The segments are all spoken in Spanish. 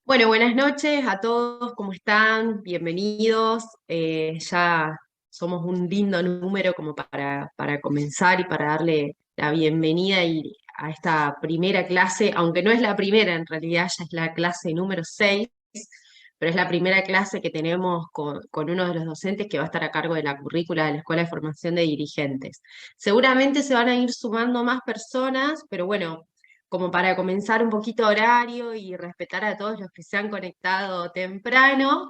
Bueno, buenas noches a todos, ¿cómo están? Bienvenidos. Ya somos un lindo número como para comenzar y para darle la bienvenida a esta primera clase, aunque no es la primera, en realidad ya es la clase número 6, pero es la primera clase que tenemos con uno de los docentes que va a estar a cargo de la currícula de la Escuela de Formación de Dirigentes. Seguramente se van a ir sumando más personas, pero bueno, como para comenzar un poquito horario y respetar a todos los que se han conectado temprano,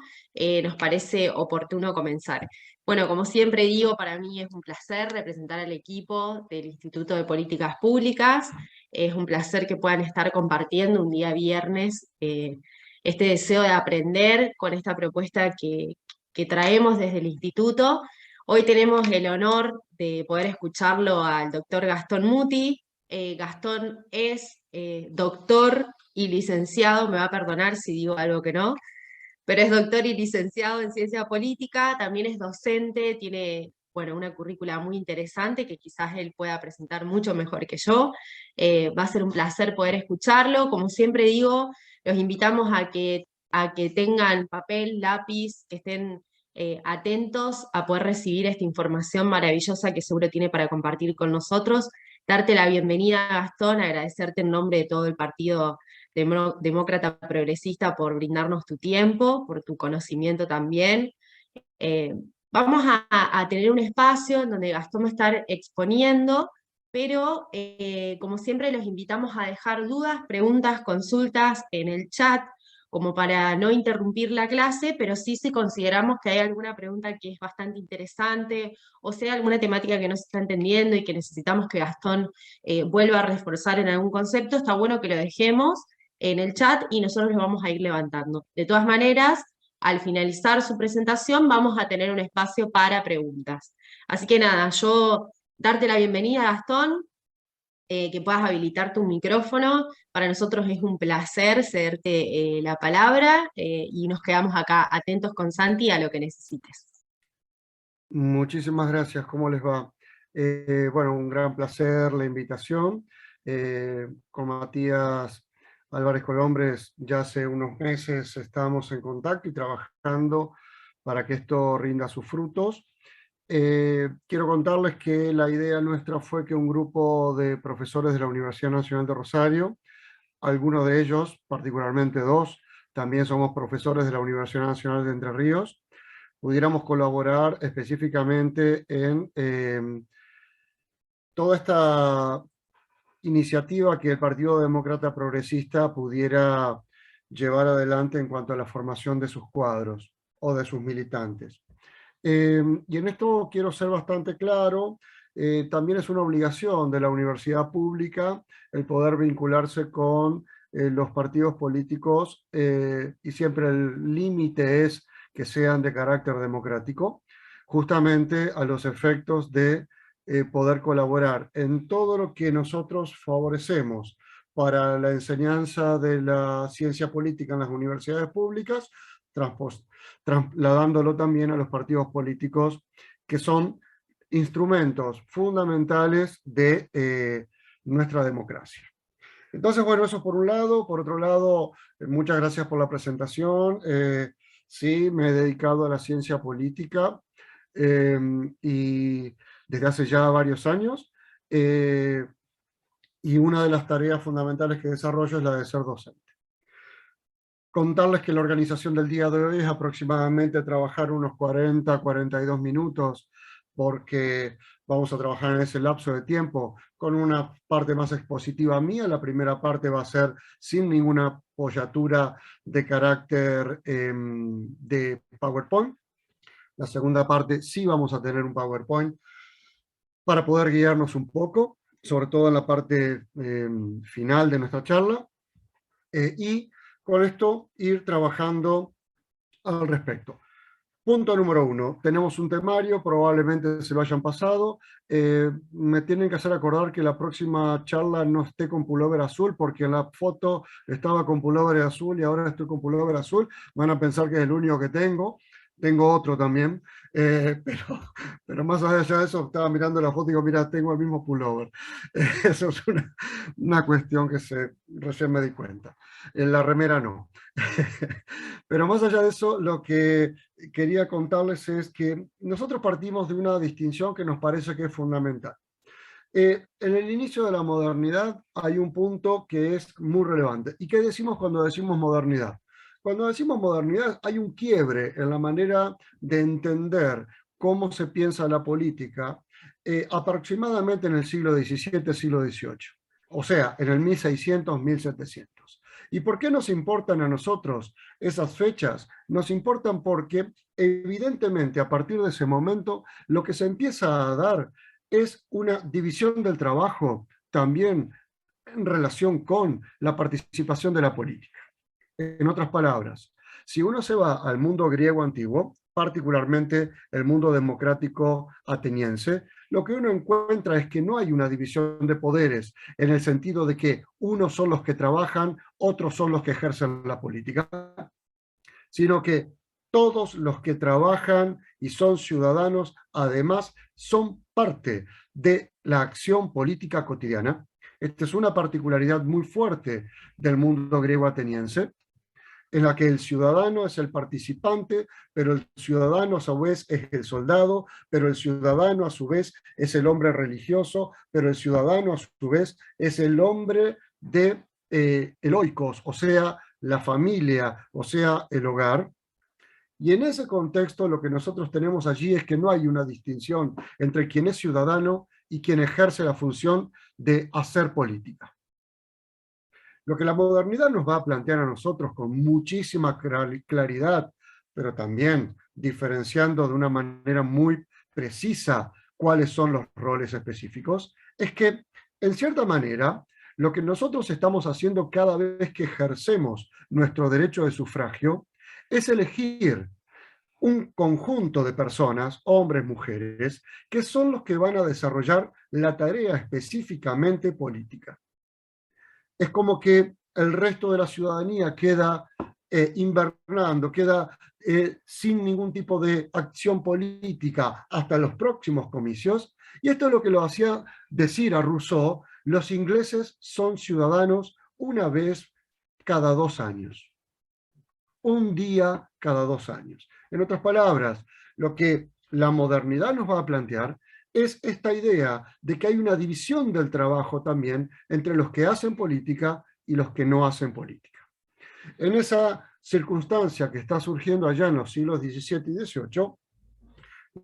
nos parece oportuno comenzar. Bueno, como siempre digo, para mí es un placer representar al equipo del Instituto de Políticas Públicas. Es un placer que puedan estar compartiendo un día viernes este deseo de aprender con esta propuesta que traemos desde el instituto. Hoy tenemos el honor de poder escucharlo al doctor Gastón Muti. Gastón es doctor y licenciado, me va a perdonar si digo algo que no, pero es doctor y licenciado en ciencia política, también es docente, tiene, bueno, una currícula muy interesante que quizás él pueda presentar mucho mejor que yo. Va a ser un placer poder escucharlo. Como siempre digo, los invitamos a que tengan papel, lápiz, que estén atentos a poder recibir esta información maravillosa que seguro tiene para compartir con nosotros. Darte la bienvenida, Gastón, agradecerte en nombre de todo el partido demócrata progresista por brindarnos tu tiempo, por tu conocimiento también. Eh, Vamos a tener un espacio en donde Gastón va a estar exponiendo, pero como siempre los invitamos a dejar dudas, preguntas, consultas en el chat, como para no interrumpir la clase, pero sí si consideramos que hay alguna pregunta que es bastante interesante, o sea, alguna temática que no se está entendiendo y que necesitamos que Gastón vuelva a reforzar en algún concepto, está bueno que lo dejemos en el chat y nosotros lo vamos a ir levantando. De todas maneras, al finalizar su presentación vamos a tener un espacio para preguntas. Así que nada, yo darte la bienvenida, Gastón, que puedas habilitar tu micrófono. Para nosotros es un placer cederte la palabra y nos quedamos acá atentos con Santi a lo que necesites. Muchísimas gracias, ¿cómo les va? Bueno, un gran placer la invitación. Con Matías Álvarez Colombres ya hace unos meses estamos en contacto y trabajando para que esto rinda sus frutos. Quiero contarles que la idea nuestra fue que un grupo de profesores de la Universidad Nacional de Rosario, algunos de ellos, particularmente dos, también somos profesores de la Universidad Nacional de Entre Ríos, pudiéramos colaborar específicamente en toda esta iniciativa que el Partido Demócrata Progresista pudiera llevar adelante en cuanto a la formación de sus cuadros o de sus militantes. Y en esto quiero ser bastante claro, también es una obligación de la universidad pública el poder vincularse con los partidos políticos y siempre el límite es que sean de carácter democrático, justamente a los efectos de poder colaborar en todo lo que nosotros favorecemos para la enseñanza de la ciencia política en las universidades públicas, trasladándolo también a los partidos políticos que son instrumentos fundamentales de nuestra democracia. Entonces, bueno, eso por un lado. Por otro lado, muchas gracias por la presentación. Sí, me he dedicado a la ciencia política y desde hace ya varios años. Y una de las tareas fundamentales que desarrollo es la de ser docente. Contarles que la organización del día de hoy es aproximadamente trabajar unos 40-42 minutos, porque vamos a trabajar en ese lapso de tiempo con una parte más expositiva mía. La primera parte va a ser sin ninguna apoyatura de carácter de PowerPoint. La segunda parte sí vamos a tener un PowerPoint para poder guiarnos un poco, sobre todo en la parte final de nuestra charla. Y con esto ir trabajando al respecto. Punto número 1, tenemos un temario, probablemente se lo hayan pasado. Me tienen que hacer acordar que la próxima charla no esté con pullover azul, porque en la foto estaba con pullover azul y ahora estoy con pullover azul. Van a pensar que es el único que tengo. tengo otro también, pero más allá de eso, estaba mirando la foto y digo, mira, tengo el mismo pullover. Eso es una cuestión que recién me di cuenta. En la remera no. Pero más allá de eso, lo que quería contarles es que nosotros partimos de una distinción que nos parece que es fundamental. En el inicio de la modernidad hay un punto que es muy relevante. ¿Y qué decimos cuando decimos modernidad? Cuando decimos modernidad hay un quiebre en la manera de entender cómo se piensa la política aproximadamente en el siglo XVII, siglo XVIII. O sea, en el 1600, 1700. ¿Y por qué nos importan a nosotros esas fechas? Nos importan porque evidentemente a partir de ese momento lo que se empieza a dar es una división del trabajo también en relación con la participación de la política. En otras palabras, si uno se va al mundo griego antiguo, particularmente el mundo democrático ateniense, lo que uno encuentra es que no hay una división de poderes en el sentido de que unos son los que trabajan, otros son los que ejercen la política, sino que todos los que trabajan y son ciudadanos, además, son parte de la acción política cotidiana. Esta es una particularidad muy fuerte del mundo griego ateniense, en la que el ciudadano es el participante, pero el ciudadano a su vez es el soldado, pero el ciudadano a su vez es el hombre religioso, pero el ciudadano a su vez es el hombre de el oikos, o sea, la familia, o sea, el hogar. Y en ese contexto lo que nosotros tenemos allí es que no hay una distinción entre quien es ciudadano y quien ejerce la función de hacer política. Lo que la modernidad nos va a plantear a nosotros con muchísima claridad, pero también diferenciando de una manera muy precisa cuáles son los roles específicos, es que, en cierta manera, lo que nosotros estamos haciendo cada vez que ejercemos nuestro derecho de sufragio es elegir un conjunto de personas, hombres, mujeres, que son los que van a desarrollar la tarea específicamente política. Es como que el resto de la ciudadanía queda invernando, queda sin ningún tipo de acción política hasta los próximos comicios. Y esto es lo que lo hacía decir a Rousseau: los ingleses son ciudadanos una vez cada 2 años. Un día cada 2 años. En otras palabras, lo que la modernidad nos va a plantear es esta idea de que hay una división del trabajo también entre los que hacen política y los que no hacen política. En esa circunstancia que está surgiendo allá en los siglos XVII y XVIII,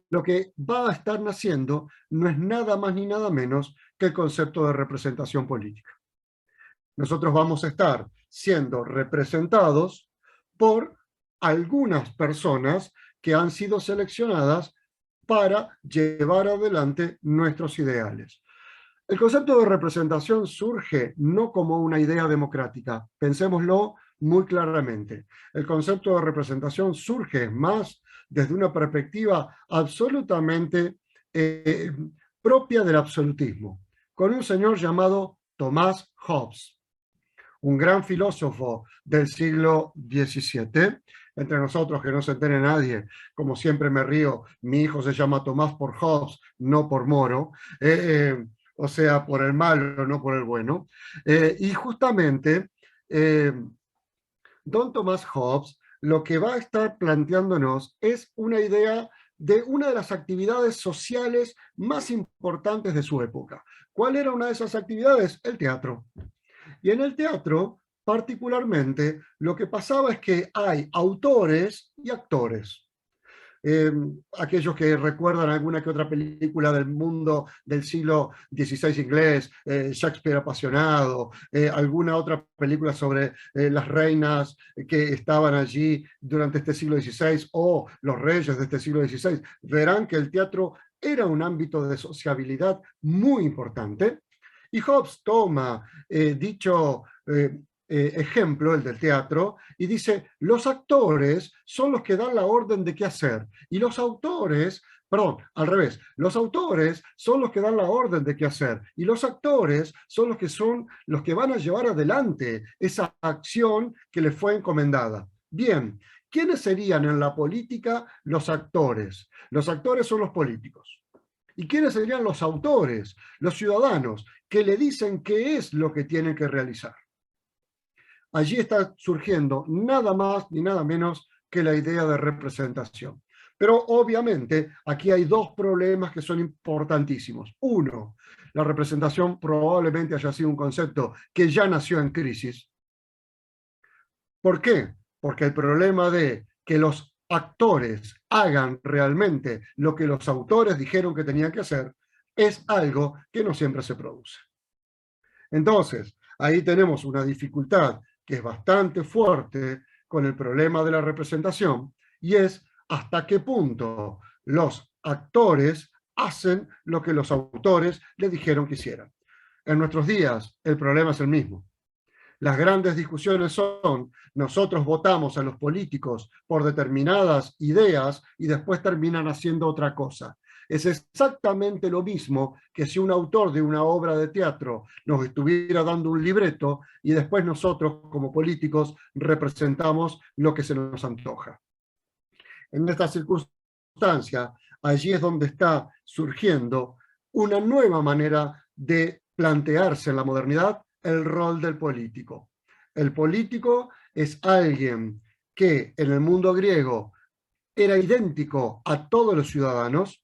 lo que va a estar naciendo no es nada más ni nada menos que el concepto de representación política. Nosotros vamos a estar siendo representados por algunas personas que han sido seleccionadas para llevar adelante nuestros ideales. El concepto de representación surge no como una idea democrática, pensémoslo muy claramente. El concepto de representación surge más desde una perspectiva absolutamente propia del absolutismo, con un señor llamado Thomas Hobbes, un gran filósofo del siglo XVII. Entre nosotros, que no se entere nadie, como siempre me río, mi hijo se llama Tomás por Hobbes, no por Moro, o sea, por el malo, no por el bueno. Y justamente, don Tomás Hobbes lo que va a estar planteándonos es una idea de una de las actividades sociales más importantes de su época. ¿Cuál era una de esas actividades? El teatro. Y en el teatro, particularmente, lo que pasaba es que hay autores y actores. Aquellos que recuerdan alguna que otra película del mundo del siglo XVI inglés, Shakespeare apasionado, alguna otra película sobre las reinas que estaban allí durante este siglo XVI o los reyes de este siglo XVI, verán que el teatro era un ámbito de sociabilidad muy importante. Y Hobbes toma dicho ejemplo, el del teatro, y dice: los actores son los que dan la orden de qué hacer, y los autores, perdón, al revés, los autores son los que dan la orden de qué hacer, y los actores son los que van a llevar adelante esa acción que les fue encomendada. Bien, ¿Quiénes serían en la política los actores? Los actores son los políticos. ¿Y quiénes serían los autores? Los ciudadanos, que le dicen qué es lo que tienen que realizar. Allí está surgiendo nada más ni nada menos que la idea de representación. Pero obviamente aquí hay dos problemas que son importantísimos. Uno, la representación probablemente haya sido un concepto que ya nació en crisis. ¿Por qué? Porque el problema de que los actores hagan realmente lo que los autores dijeron que tenían que hacer es algo que no siempre se produce. Entonces, ahí tenemos una dificultad que es bastante fuerte con el problema de la representación, y es hasta qué punto los actores hacen lo que los autores le dijeron que hicieran. En nuestros días el problema es el mismo. Las grandes discusiones son, nosotros votamos a los políticos por determinadas ideas y después terminan haciendo otra cosa. Es exactamente lo mismo que si un autor de una obra de teatro nos estuviera dando un libreto y después nosotros, como políticos, representamos lo que se nos antoja. En esta circunstancia, allí es donde está surgiendo una nueva manera de plantearse en la modernidad el rol del político. El político es alguien que en el mundo griego era idéntico a todos los ciudadanos.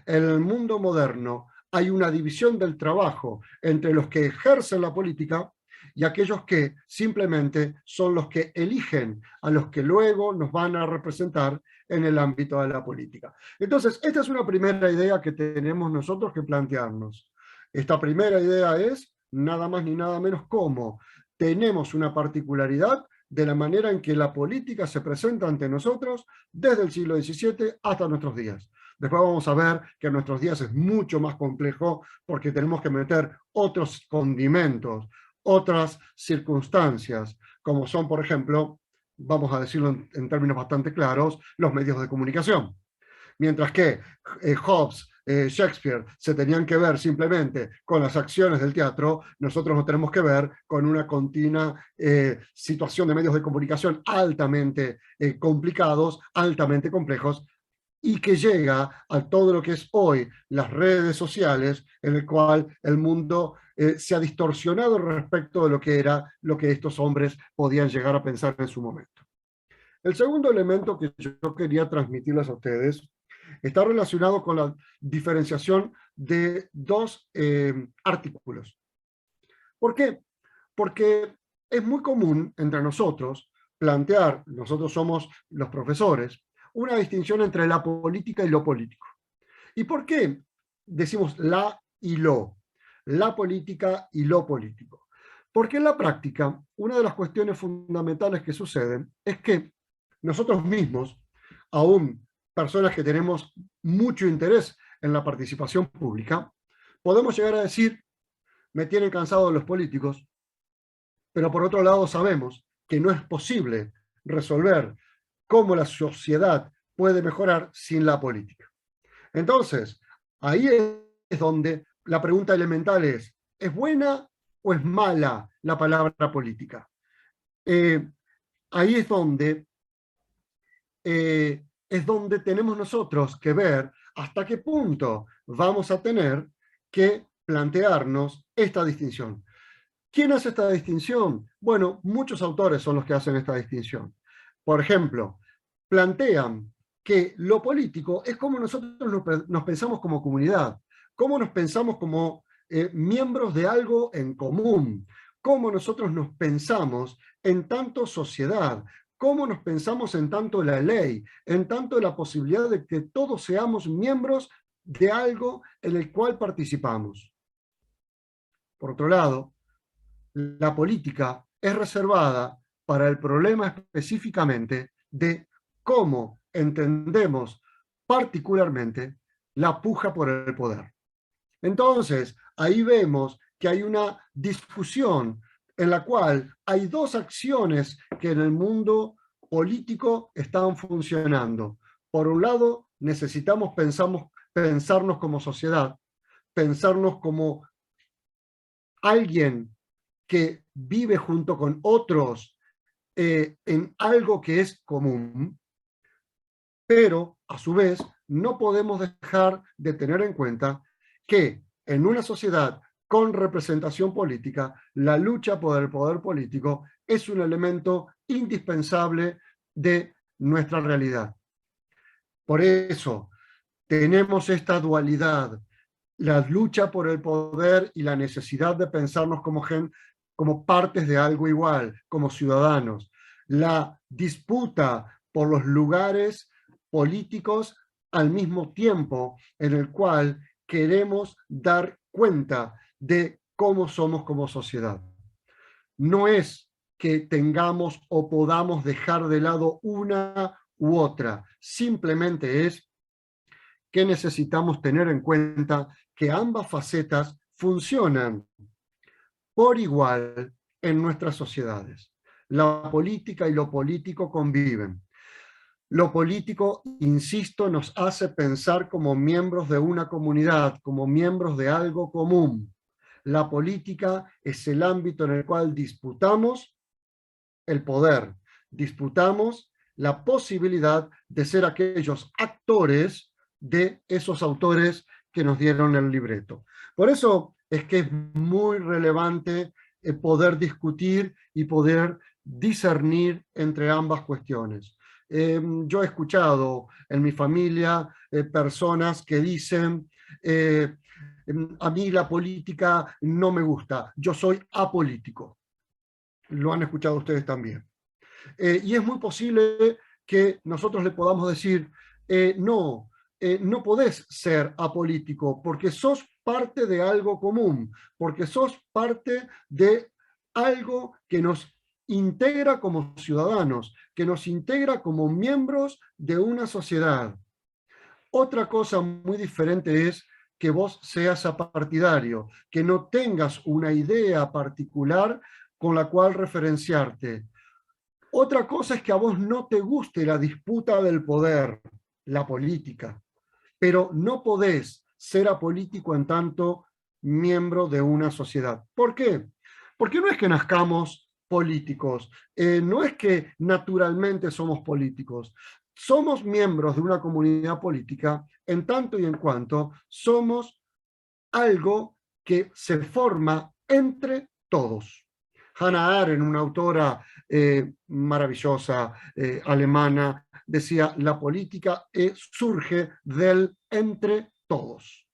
En el mundo moderno hay una división del trabajo entre los que ejercen la política y aquellos que simplemente son los que eligen a los que luego nos van a representar en el ámbito de la política. Entonces, esta es una primera idea que tenemos nosotros que plantearnos. Esta primera idea es nada más ni nada menos como tenemos una particularidad de la manera en que la política se presenta ante nosotros desde el siglo XVII hasta nuestros días. Después vamos a ver que en nuestros días es mucho más complejo porque tenemos que meter otros condimentos, otras circunstancias, como son, por ejemplo, vamos a decirlo en términos bastante claros, los medios de comunicación. Mientras que Hobbes, Shakespeare se tenían que ver simplemente con las acciones del teatro, nosotros nos tenemos que ver con una continua situación de medios de comunicación altamente complicados, altamente complejos, y que llega a todo lo que es hoy las redes sociales, en el cual el mundo se ha distorsionado respecto de lo que era lo que estos hombres podían llegar a pensar en su momento. El segundo elemento que yo quería transmitirles a ustedes está relacionado con la diferenciación de dos artículos. ¿Por qué? Porque es muy común entre nosotros plantear, nosotros somos los profesores, una distinción entre la política y lo político. ¿Y por qué decimos la y lo? La política y lo político. Porque en la práctica, una de las cuestiones fundamentales que suceden es que nosotros mismos, aún personas que tenemos mucho interés en la participación pública, podemos llegar a decir, me tienen cansado los políticos, pero por otro lado sabemos que no es posible resolver cómo la sociedad puede mejorar sin la política. Entonces, ahí es donde la pregunta elemental ¿es buena o es mala la palabra política? Ahí es donde tenemos nosotros que ver hasta qué punto vamos a tener que plantearnos esta distinción. ¿Quién hace esta distinción? Bueno, muchos autores son los que hacen esta distinción. Por ejemplo, plantean que lo político es como nosotros nos pensamos como comunidad, cómo nos pensamos como miembros de algo en común, cómo nosotros nos pensamos en tanto sociedad, cómo nos pensamos en tanto la ley, en tanto la posibilidad de que todos seamos miembros de algo en el cual participamos. Por otro lado, la política es reservada para el problema específicamente de cómo entendemos particularmente la puja por el poder. Entonces, ahí vemos que hay una discusión en la cual hay dos acciones que en el mundo político están funcionando. Por un lado, necesitamos pensarnos como sociedad, pensarnos como alguien que vive junto con otros en algo que es común, pero a su vez no podemos dejar de tener en cuenta que en una sociedad con representación política, la lucha por el poder político es un elemento indispensable de nuestra realidad. Por eso tenemos esta dualidad, la lucha por el poder y la necesidad de pensarnos como partes de algo igual, como ciudadanos. La disputa por los lugares políticos al mismo tiempo en el cual queremos dar cuenta de cómo somos como sociedad. No es que tengamos o podamos dejar de lado una u otra, simplemente es que necesitamos tener en cuenta que ambas facetas funcionan por igual en nuestras sociedades. La política y lo político conviven. Lo político, insisto, nos hace pensar como miembros de una comunidad, como miembros de algo común. La política es el ámbito en el cual disputamos el poder, disputamos la posibilidad de ser aquellos actores de esos autores que nos dieron el libreto. Por eso es que es muy relevante poder discutir y poder discernir entre ambas cuestiones. Yo he escuchado en mi familia personas que dicen a mí la política no me gusta, yo soy apolítico. Lo han escuchado ustedes también. Y es muy posible que nosotros le podamos decir, no, no podés ser apolítico porque sos parte de algo común, porque sos parte de algo que nos integra como ciudadanos, que nos integra como miembros de una sociedad. Otra cosa muy diferente es que vos seas apartidario, que no tengas una idea particular con la cual referenciarte. Otra cosa es que a vos no te guste la disputa del poder, la política, pero no podés ser apolítico en tanto miembro de una sociedad. ¿Por qué? Porque no es que nazcamos políticos, no es que naturalmente somos políticos. Somos miembros de una comunidad política en tanto y en cuanto somos algo que se forma entre todos. Hannah Arendt, una autora maravillosa alemana, decía, la política surge del entre todos.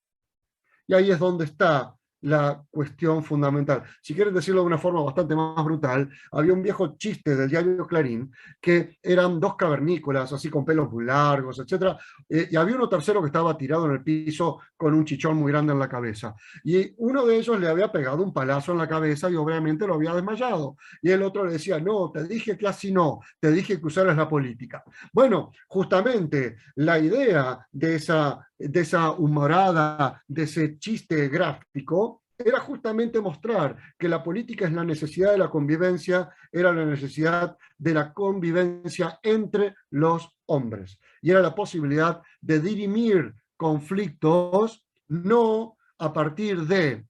Y ahí es donde está la cuestión fundamental. Si quieres decirlo de una forma bastante más brutal, había un viejo chiste del diario Clarín que eran dos cavernícolas, así con pelos muy largos, etc. Y había uno tercero que estaba tirado en el piso con un chichón muy grande en la cabeza. Y uno de ellos le había pegado un palazo en la cabeza y obviamente lo había desmayado. Y el otro le decía, no, te dije que así no, te dije que usaras la política. Bueno, justamente la idea de esa humorada, de ese chiste gráfico, era justamente mostrar que la política es la necesidad de la convivencia, era la necesidad de la convivencia entre los hombres. Y era la posibilidad de dirimir conflictos no a partir de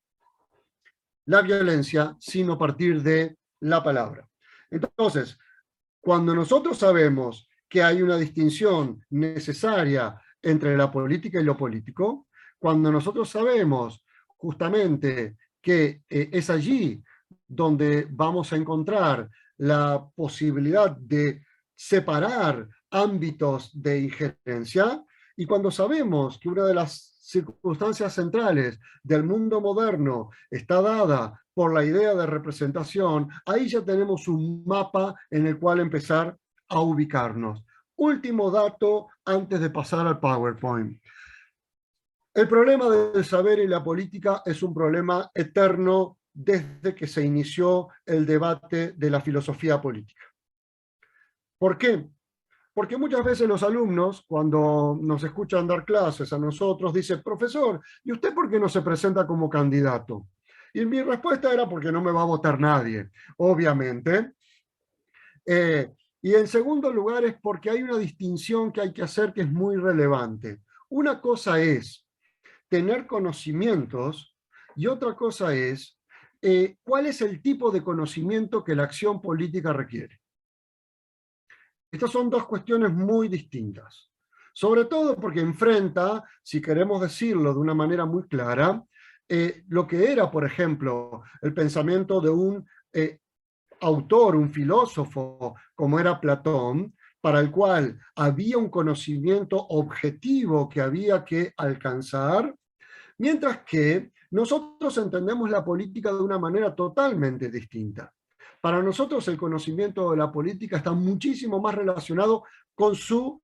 la violencia, sino a partir de la palabra. Entonces, cuando nosotros sabemos que hay una distinción necesaria entre la política y lo político, cuando nosotros sabemos justamente que es allí donde vamos a encontrar la posibilidad de separar ámbitos de injerencia, y cuando sabemos que una de las circunstancias centrales del mundo moderno está dada por la idea de representación, ahí ya tenemos un mapa en el cual empezar a ubicarnos. Último dato antes de pasar al PowerPoint. El problema del saber y la política es un problema eterno desde que se inició el debate de la filosofía política. ¿Por qué? Porque muchas veces los alumnos, cuando nos escuchan dar clases a nosotros, dicen, profesor, ¿y usted por qué no se presenta como candidato? Y mi respuesta era porque no me va a votar nadie, obviamente. Y en segundo lugar es porque hay una distinción que hay que hacer que es muy relevante. Una cosa es tener conocimientos y otra cosa es cuál es el tipo de conocimiento que la acción política requiere. Estas son dos cuestiones muy distintas. Sobre todo porque enfrenta, si queremos decirlo de una manera muy clara, lo que era, por ejemplo, el pensamiento de un autor, un filósofo como era Platón, para el cual había un conocimiento objetivo que había que alcanzar, mientras que nosotros entendemos la política de una manera totalmente distinta. Para nosotros el conocimiento de la política está muchísimo más relacionado con su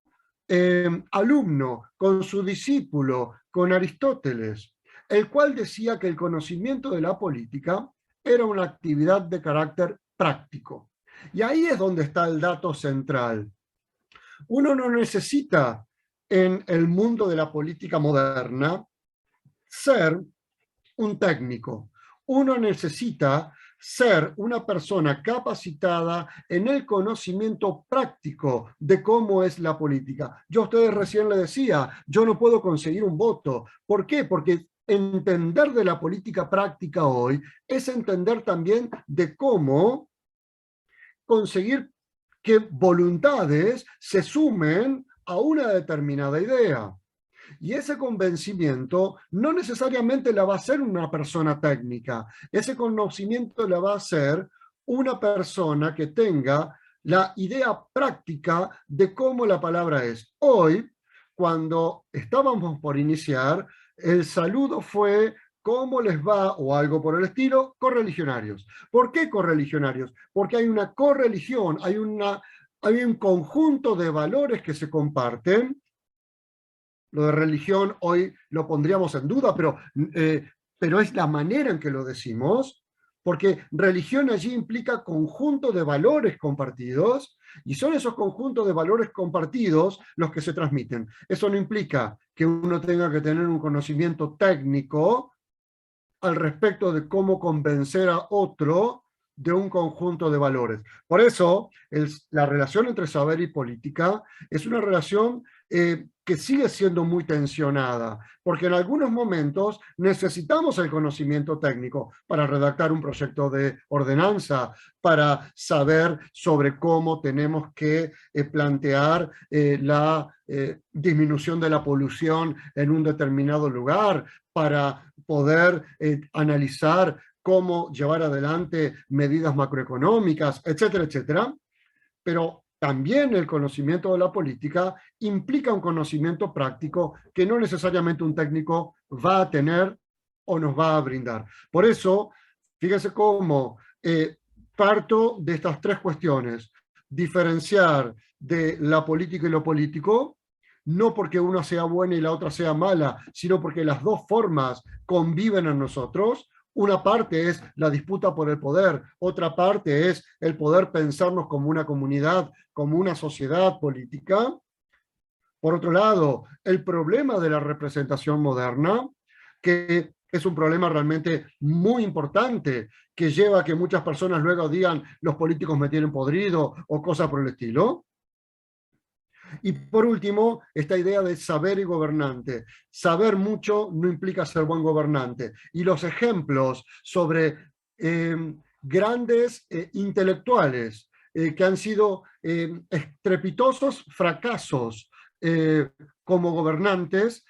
alumno, con su discípulo, con Aristóteles, el cual decía que el conocimiento de la política era una actividad de carácter práctico. Y ahí es donde está el dato central. Uno no necesita en el mundo de la política moderna ser un técnico. Uno necesita ser una persona capacitada en el conocimiento práctico de cómo es la política. Yo a ustedes recién les decía, yo no puedo conseguir un voto. ¿Por qué? Porque entender de la política práctica hoy es entender también de cómo conseguir que voluntades se sumen a una determinada idea. Y ese convencimiento no necesariamente la va a hacer una persona técnica. Ese conocimiento la va a hacer una persona que tenga la idea práctica de cómo la palabra es. Hoy, cuando estábamos por iniciar, el saludo fue ¿cómo les va? O algo por el estilo, correligionarios. ¿Por qué correligionarios? Porque hay una correligión, hay un conjunto de valores que se comparten. Lo de religión hoy lo pondríamos en duda, pero es la manera en que lo decimos, porque religión allí implica conjunto de valores compartidos, y son esos conjuntos de valores compartidos los que se transmiten. Eso no implica que uno tenga que tener un conocimiento técnico al respecto de cómo convencer a otro de un conjunto de valores. Por eso, la relación entre saber y política es una relación que sigue siendo muy tensionada, porque en algunos momentos necesitamos el conocimiento técnico para redactar un proyecto de ordenanza, para saber sobre cómo tenemos que plantear la disminución de la polución en un determinado lugar, para poder analizar cómo llevar adelante medidas macroeconómicas, etcétera, etcétera. Pero también el conocimiento de la política implica un conocimiento práctico que no necesariamente un técnico va a tener o nos va a brindar. Por eso, fíjense cómo parto de estas tres cuestiones. Diferenciar de la política y lo político, no porque una sea buena y la otra sea mala, sino porque las dos formas conviven en nosotros. Una parte es la disputa por el poder, otra parte es el poder pensarnos como una comunidad, como una sociedad política. Por otro lado, el problema de la representación moderna, que es un problema realmente muy importante, que lleva a que muchas personas luego digan los políticos me tienen podrido o cosas por el estilo. Y por último, esta idea de saber y gobernante. Saber mucho no implica ser buen gobernante. Y los ejemplos sobre grandes intelectuales que han sido estrepitosos fracasos como gobernantes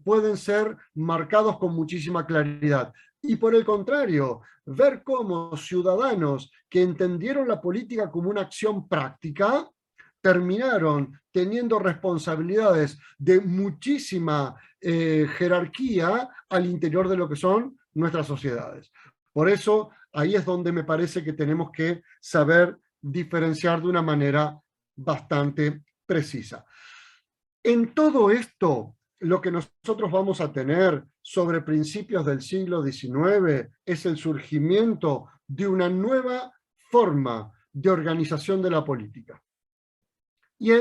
pueden ser marcados con muchísima claridad. Y por el contrario, ver cómo ciudadanos que entendieron la política como una acción práctica terminaron teniendo responsabilidades de muchísima jerarquía al interior de lo que son nuestras sociedades. Por eso, ahí es donde me parece que tenemos que saber diferenciar de una manera bastante precisa. En todo esto, lo que nosotros vamos a tener sobre principios del siglo XIX es el surgimiento de una nueva forma de organización de la política. Y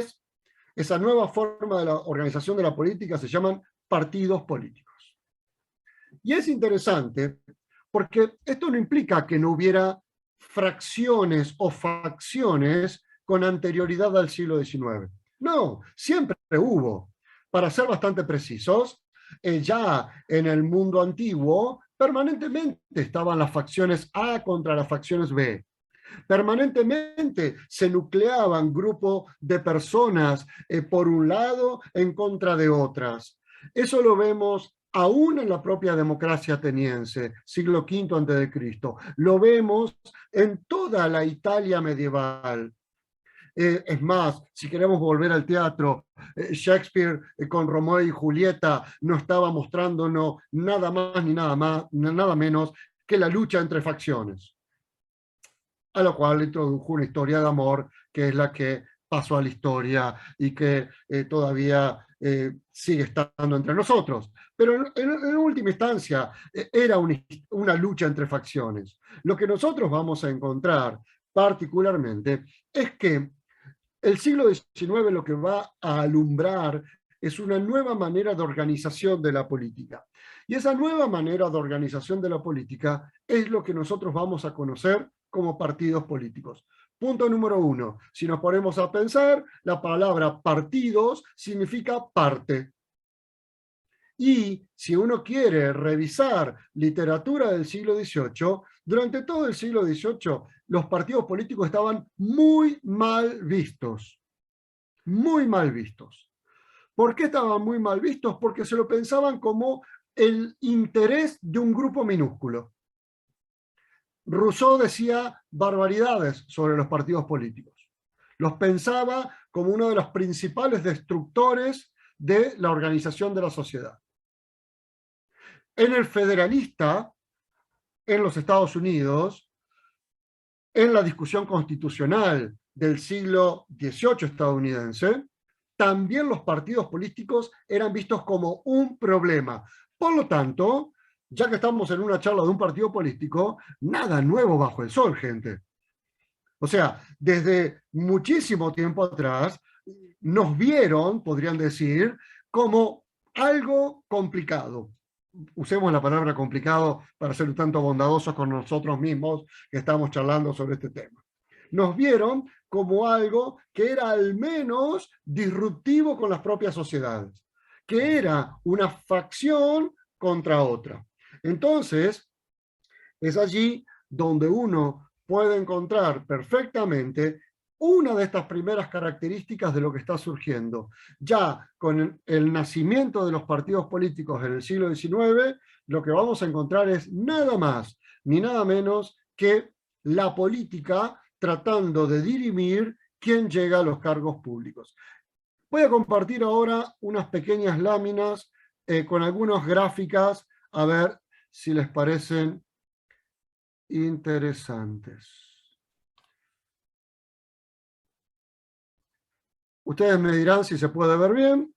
esa nueva forma de la organización de la política se llaman partidos políticos. Y es interesante porque esto no implica que no hubiera fracciones o facciones con anterioridad al siglo XIX. No, siempre hubo. Para ser bastante precisos, ya en el mundo antiguo permanentemente estaban las facciones A contra las facciones B. Permanentemente se nucleaban grupos de personas por un lado en contra de otras. Eso lo vemos aún en la propia democracia ateniense, siglo V a.C. Lo vemos en toda la Italia medieval. Es más, si queremos volver al teatro, Shakespeare con Romeo y Julieta no estaba mostrándonos nada más ni nada menos que la lucha entre facciones, a lo cual introdujo una historia de amor que es la que pasó a la historia y que todavía sigue estando entre nosotros. Pero en última instancia era una lucha entre facciones. Lo que nosotros vamos a encontrar particularmente es que el siglo XIX lo que va a alumbrar es una nueva manera de organización de la política. Y esa nueva manera de organización de la política es lo que nosotros vamos a conocer como partidos políticos. Punto número 1. Si nos ponemos a pensar, la palabra partidos significa parte. Y si uno quiere revisar literatura del siglo XVIII, durante todo el siglo XVIII los partidos políticos estaban muy mal vistos. Muy mal vistos. ¿Por qué estaban muy mal vistos? Porque se lo pensaban como el interés de un grupo minúsculo. Rousseau decía barbaridades sobre los partidos políticos. Los pensaba como uno de los principales destructores de la organización de la sociedad. En el federalista, en los Estados Unidos, en la discusión constitucional del siglo XVIII estadounidense, también los partidos políticos eran vistos como un problema. Por lo tanto, ya que estamos en una charla de un partido político, nada nuevo bajo el sol, gente. O sea, desde muchísimo tiempo atrás, nos vieron, podrían decir, como algo complicado. Usemos la palabra complicado para ser un tanto bondadosos con nosotros mismos que estamos charlando sobre este tema. Nos vieron como algo que era al menos disruptivo con las propias sociedades, que era una facción contra otra. Entonces, es allí donde uno puede encontrar perfectamente una de estas primeras características de lo que está surgiendo. Ya con el nacimiento de los partidos políticos en el siglo XIX, lo que vamos a encontrar es nada más ni nada menos que la política tratando de dirimir quién llega a los cargos públicos. Voy a compartir ahora unas pequeñas láminas con algunas gráficas, a ver si les parecen interesantes. Ustedes me dirán si se puede ver bien.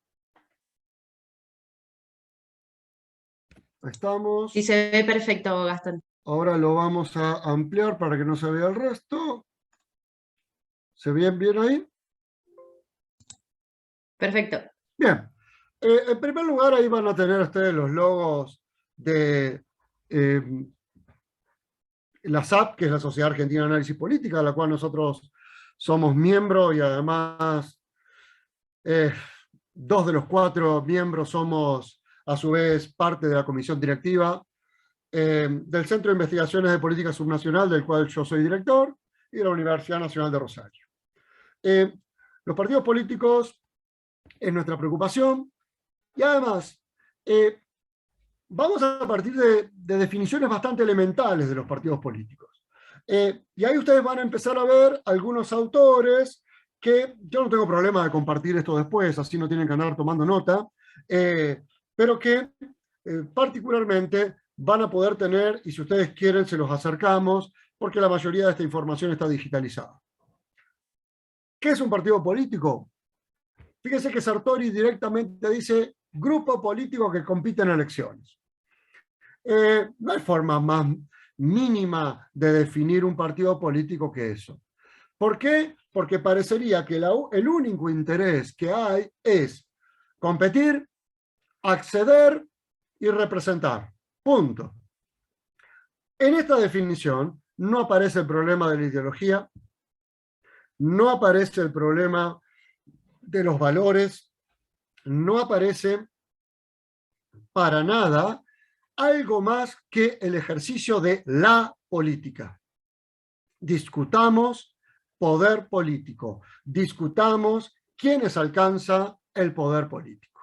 Ahí estamos. Sí, se ve perfecto, Gastón. Ahora lo vamos a ampliar para que no se vea el resto. ¿Se ven bien ahí? Perfecto. Bien. En primer lugar, ahí van a tener ustedes los logos de la SAP, que es la Sociedad Argentina de Análisis Política, de la cual nosotros somos miembros y además 2 de los 4 miembros somos a su vez parte de la comisión directiva del Centro de Investigaciones de Política Subnacional, del cual yo soy director, y de la Universidad Nacional de Rosario. Los partidos políticos es nuestra preocupación y además vamos a partir de definiciones bastante elementales de los partidos políticos. Y ahí ustedes van a empezar a ver algunos autores que yo no tengo problema de compartir esto después, así no tienen que andar tomando nota, pero que particularmente van a poder tener, y si ustedes quieren se los acercamos, porque la mayoría de esta información está digitalizada. ¿Qué es un partido político? Fíjense que Sartori directamente dice grupo político que compite en elecciones. No hay forma más mínima de definir un partido político que eso. ¿Por qué? Porque parecería que el único interés que hay es competir, acceder y representar. Punto. En esta definición no aparece el problema de la ideología, no aparece el problema de los valores, no aparece para nada algo más que el ejercicio de la política. discutamos poder político, discutamos quiénes alcanza el poder político.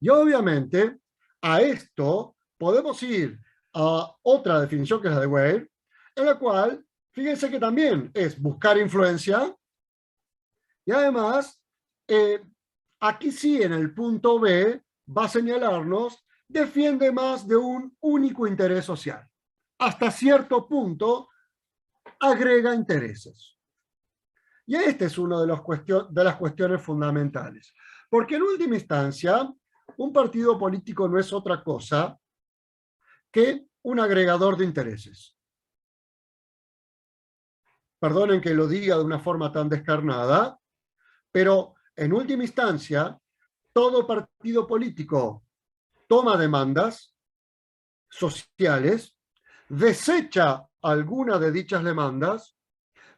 Y obviamente a esto podemos ir a otra definición que es la de Weir, en la cual, fíjense que también es buscar influencia y además, aquí sí en el punto B va a señalarnos, defiende más de un único interés social. Hasta cierto punto agrega intereses. Y este es uno de las cuestiones fundamentales. Porque en última instancia, un partido político no es otra cosa que un agregador de intereses. Perdonen que lo diga de una forma tan descarnada, pero en última instancia, todo partido político toma demandas sociales, desecha alguna de dichas demandas,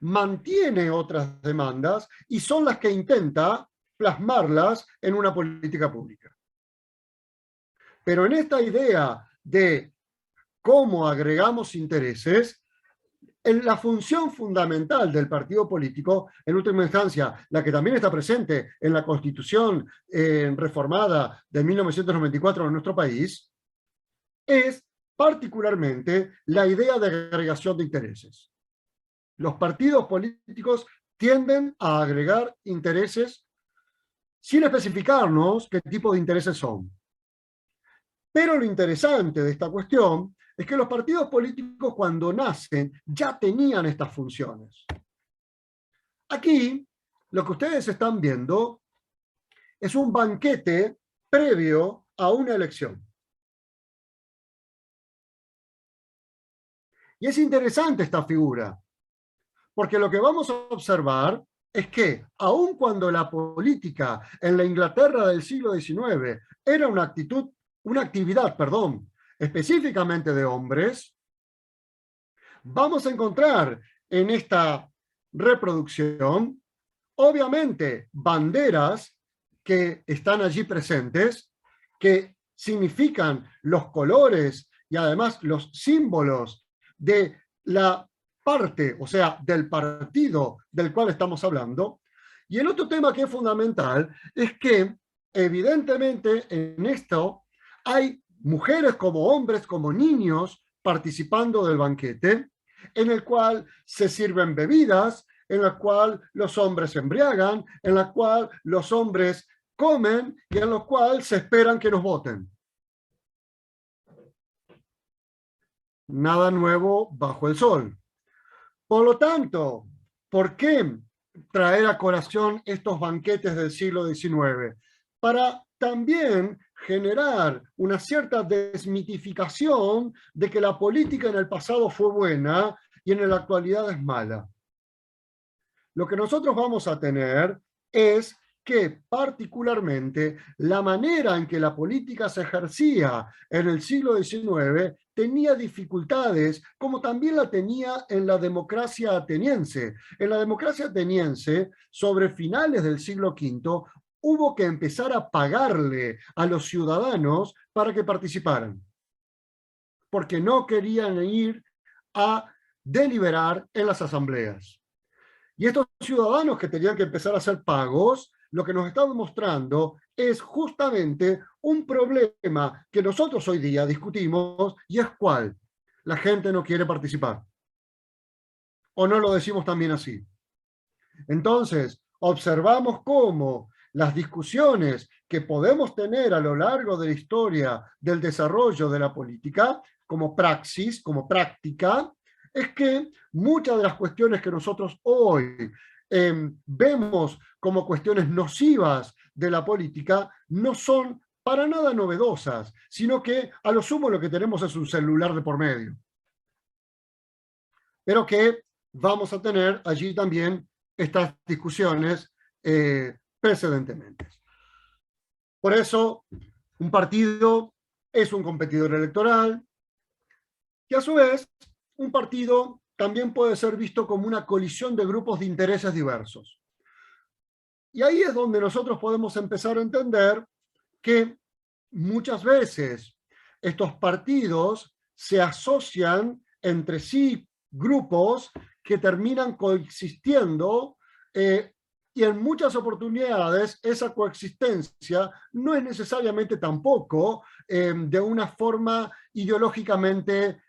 mantiene otras demandas y son las que intenta plasmarlas en una política pública. Pero en esta idea de cómo agregamos intereses, en la función fundamental del partido político, en última instancia, la que también está presente en la Constitución reformada de 1994 en nuestro país, es particularmente la idea de agregación de intereses. Los partidos políticos tienden a agregar intereses sin especificarnos qué tipo de intereses son. Pero lo interesante de esta cuestión es que los partidos políticos cuando nacen ya tenían estas funciones. Aquí lo que ustedes están viendo es un banquete previo a una elección. Y es interesante esta figura, porque lo que vamos a observar es que, aun cuando la política en la Inglaterra del siglo XIX era una actividad, específicamente de hombres, vamos a encontrar en esta reproducción, obviamente, banderas que están allí presentes, que significan los colores y además los símbolos de la parte, o sea, del partido del cual estamos hablando. Y el otro tema que es fundamental es que, evidentemente, en esto hay mujeres como hombres, como niños, participando del banquete, en el cual se sirven bebidas, en la cual los hombres se embriagan, en la cual los hombres comen y en la cual se esperan que nos voten. Nada nuevo bajo el sol. Por lo tanto, ¿por qué traer a colación estos banquetes del siglo XIX? Para también generar una cierta desmitificación de que la política en el pasado fue buena y en la actualidad es mala. Lo que nosotros vamos a tener es que particularmente la manera en que la política se ejercía en el siglo XIX tenía dificultades, como también la tenía en la democracia ateniense. En la democracia ateniense, sobre finales del siglo V, hubo que empezar a pagarle a los ciudadanos para que participaran, porque no querían ir a deliberar en las asambleas. Y estos ciudadanos que tenían que empezar a hacer pagos, lo que nos está demostrando es justamente un problema que nosotros hoy día discutimos, y es ¿cuál? La gente no quiere participar. ¿O no lo decimos también así? Entonces, observamos cómo las discusiones que podemos tener a lo largo de la historia del desarrollo de la política, como praxis, como práctica, es que muchas de las cuestiones que nosotros hoy vemos como cuestiones nocivas de la política no son para nada novedosas, sino que a lo sumo lo que tenemos es un celular de por medio. Pero que vamos a tener allí también estas discusiones precedentemente. Por eso, un partido es un competidor electoral y a su vez, un partido también puede ser visto como una colisión de grupos de intereses diversos. Y ahí es donde nosotros podemos empezar a entender que muchas veces estos partidos se asocian entre sí grupos que terminan coexistiendo, y en muchas oportunidades esa coexistencia no es necesariamente tampoco de una forma ideológicamente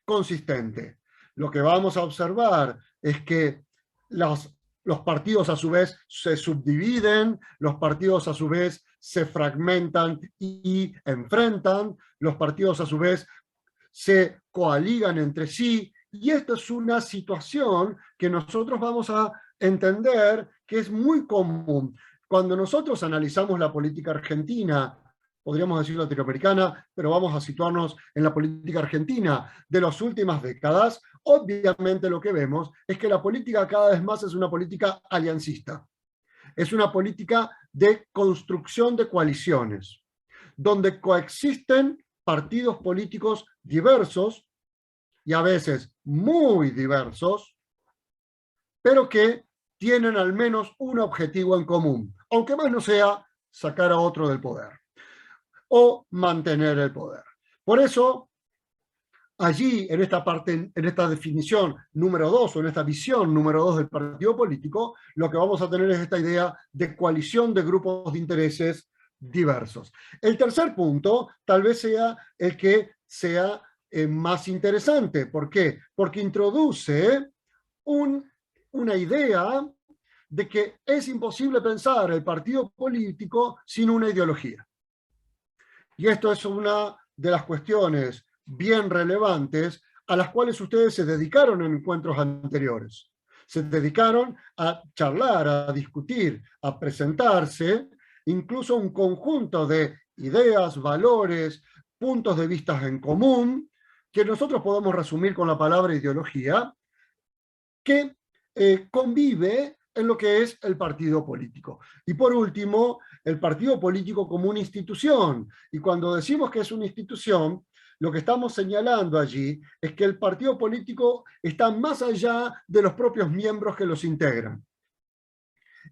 consistente. Lo que vamos a observar es que los partidos a su vez se subdividen, los partidos a su vez se fragmentan y enfrentan, los partidos a su vez se coaligan entre sí, y esto es una situación que nosotros vamos a entender que es muy común. Cuando nosotros analizamos la política argentina, podríamos decir latinoamericana, pero vamos a situarnos en la política argentina de las últimas décadas, obviamente lo que vemos es que la política cada vez más es una política aliancista. Es una política de construcción de coaliciones, donde coexisten partidos políticos diversos y a veces muy diversos, pero que tienen al menos un objetivo en común, aunque más no sea sacar a otro del poder o mantener el poder. Por eso, allí, en esta parte, en esta definición número 2, o en esta visión número 2 del partido político, lo que vamos a tener es esta idea de coalición de grupos de intereses diversos. El tercer punto tal vez sea el que sea más interesante. ¿Por qué? Porque introduce una idea de que es imposible pensar el partido político sin una ideología. Y esto es una de las cuestiones bien relevantes a las cuales ustedes se dedicaron en encuentros anteriores. Se dedicaron a charlar, a discutir, a presentarse, incluso un conjunto de ideas, valores, puntos de vista en común, que nosotros podemos resumir con la palabra ideología, que convive en lo que es el partido político. Y por último, el partido político como una institución. Y cuando decimos que es una institución, lo que estamos señalando allí es que el partido político está más allá de los propios miembros que los integran.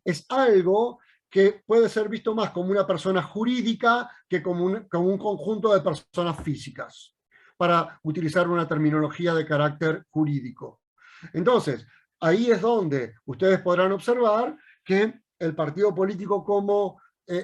Es algo que puede ser visto más como una persona jurídica que como un conjunto de personas físicas, para utilizar una terminología de carácter jurídico. Entonces, ahí es donde ustedes podrán observar que el partido político como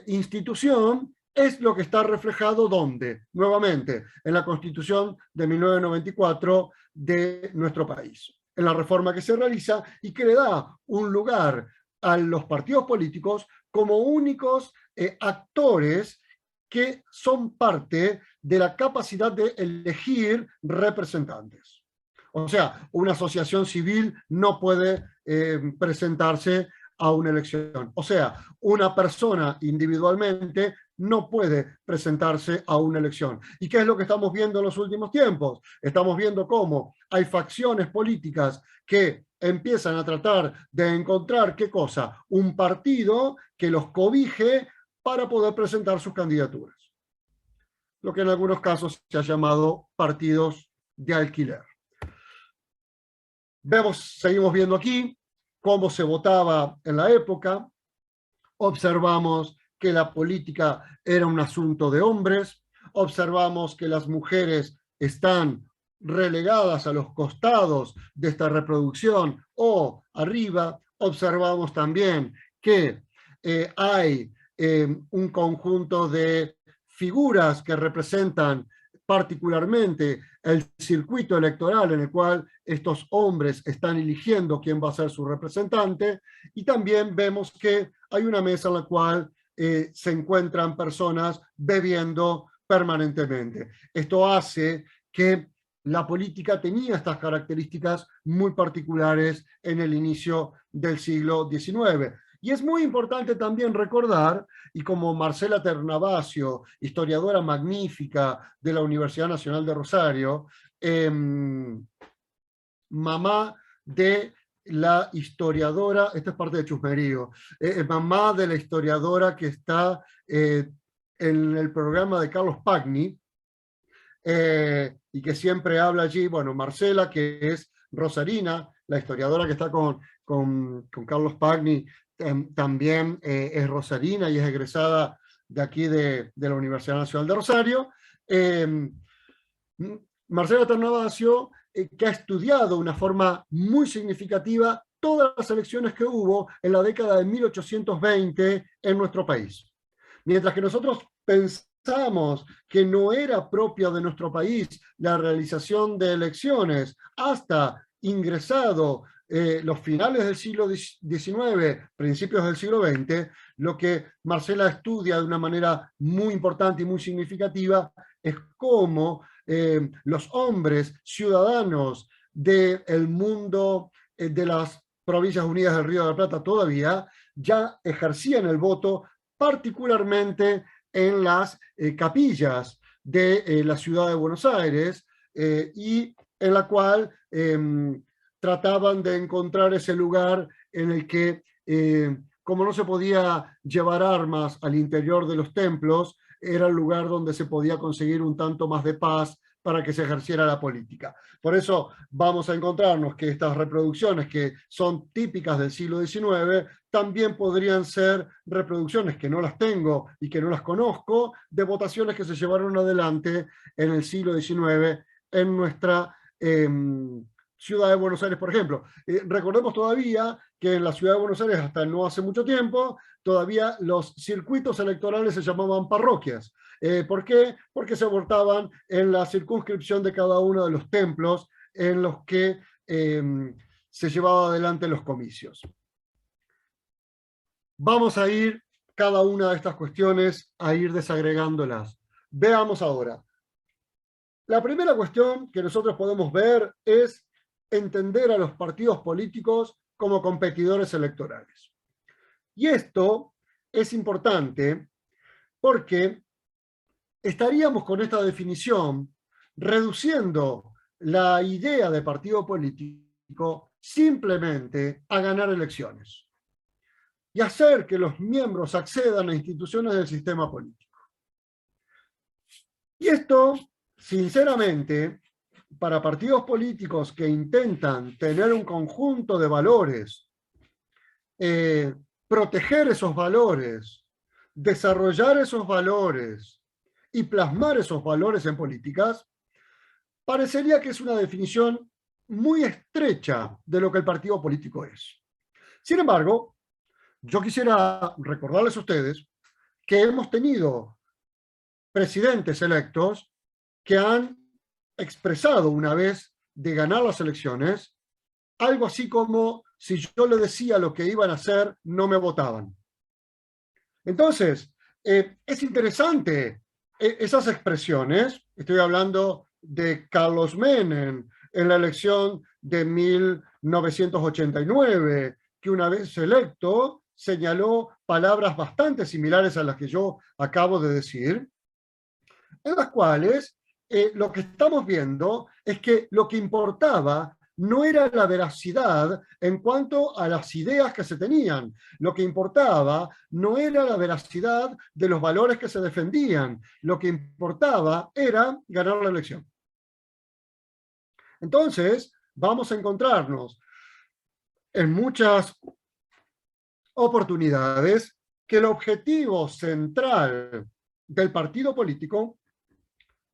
institución es lo que está reflejado ¿dónde? Nuevamente, en la Constitución de 1994 de nuestro país, en la reforma que se realiza y que le da un lugar a los partidos políticos como únicos actores que son parte de la capacidad de elegir representantes. O sea, una asociación civil no puede presentarse a una elección. O sea, una persona individualmente no puede presentarse a una elección. ¿Y qué es lo que estamos viendo en los últimos tiempos? Estamos viendo cómo hay facciones políticas que empiezan a tratar de encontrar, ¿qué cosa? Un partido que los cobije para poder presentar sus candidaturas. Lo que en algunos casos se ha llamado partidos de alquiler. Seguimos viendo aquí cómo se votaba en la época. Observamos que la política era un asunto de hombres. Observamos que las mujeres están relegadas a los costados de esta reproducción o arriba. Observamos también que hay un conjunto de figuras que representan particularmente el circuito electoral en el cual estos hombres están eligiendo quién va a ser su representante, y también vemos que hay una mesa en la cual se encuentran personas bebiendo permanentemente. Esto hace que la política tenía estas características muy particulares en el inicio del siglo XIX. Y es muy importante también recordar, y como Marcela Ternavasio, historiadora magnífica de la Universidad Nacional de Rosario, mamá de la historiadora, esto es parte de chusmerío, mamá de la historiadora que está en el programa de Carlos Pagni, y que siempre habla allí, bueno, Marcela, que es rosarina, la historiadora que está con Carlos Pagni, también es rosarina y es egresada de aquí de la Universidad Nacional de Rosario. Marcela Ternavasio que ha estudiado de una forma muy significativa todas las elecciones que hubo en la década de 1820 en nuestro país. Mientras que nosotros pensamos que no era propia de nuestro país la realización de elecciones hasta ingresado los finales del siglo XIX, principios del siglo XX, lo que Marcela estudia de una manera muy importante y muy significativa es cómo los hombres ciudadanos del mundo de las Provincias Unidas del Río de la Plata todavía ya ejercían el voto, particularmente en las capillas de la ciudad de Buenos Aires, y en la cual trataban de encontrar ese lugar en el que, como no se podía llevar armas al interior de los templos, era el lugar donde se podía conseguir un tanto más de paz para que se ejerciera la política. Por eso vamos a encontrarnos que estas reproducciones que son típicas del siglo XIX también podrían ser reproducciones que no las tengo y que no las conozco, de votaciones que se llevaron adelante en el siglo XIX en nuestra ciudad de Buenos Aires, por ejemplo. Recordemos todavía que en la ciudad de Buenos Aires, hasta no hace mucho tiempo, todavía los circuitos electorales se llamaban parroquias. ¿Por qué? Porque se votaban en la circunscripción de cada uno de los templos en los que se llevaba adelante los comicios. Vamos a ir cada una de estas cuestiones a ir desagregándolas. Veamos ahora. La primera cuestión que nosotros podemos ver es entender a los partidos políticos como competidores electorales. Y esto es importante porque estaríamos con esta definición reduciendo la idea de partido político simplemente a ganar elecciones y hacer que los miembros accedan a instituciones del sistema político. Y esto, sinceramente, para partidos políticos que intentan tener un conjunto de valores, proteger esos valores, desarrollar esos valores y plasmar esos valores en políticas, parecería que es una definición muy estrecha de lo que el partido político es. Sin embargo, yo quisiera recordarles a ustedes que hemos tenido presidentes electos que han expresado una vez de ganar las elecciones algo así como: si yo le decía lo que iban a hacer, no me votaban. Entonces, es interesante esas expresiones. Estoy hablando de Carlos Menem en la elección de 1989, que una vez electo señaló palabras bastante similares a las que yo acabo de decir, en las cuales lo que estamos viendo es que lo que importaba no era la veracidad en cuanto a las ideas que se tenían. Lo que importaba no era la veracidad de los valores que se defendían. Lo que importaba era ganar la elección. Entonces, vamos a encontrarnos en muchas oportunidades que el objetivo central del partido político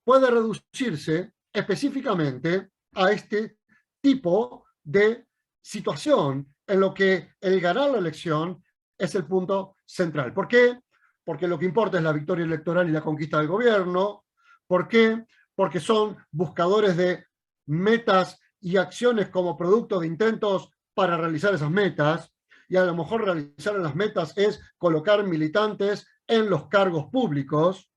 puede reducirse específicamente a este tipo de situación en lo que el ganar la elección es el punto central. ¿Por qué? Porque lo que importa es la victoria electoral y la conquista del gobierno. ¿Por qué? Porque son buscadores de metas y acciones como producto de intentos para realizar esas metas, y a lo mejor realizar las metas es colocar militantes en los cargos públicos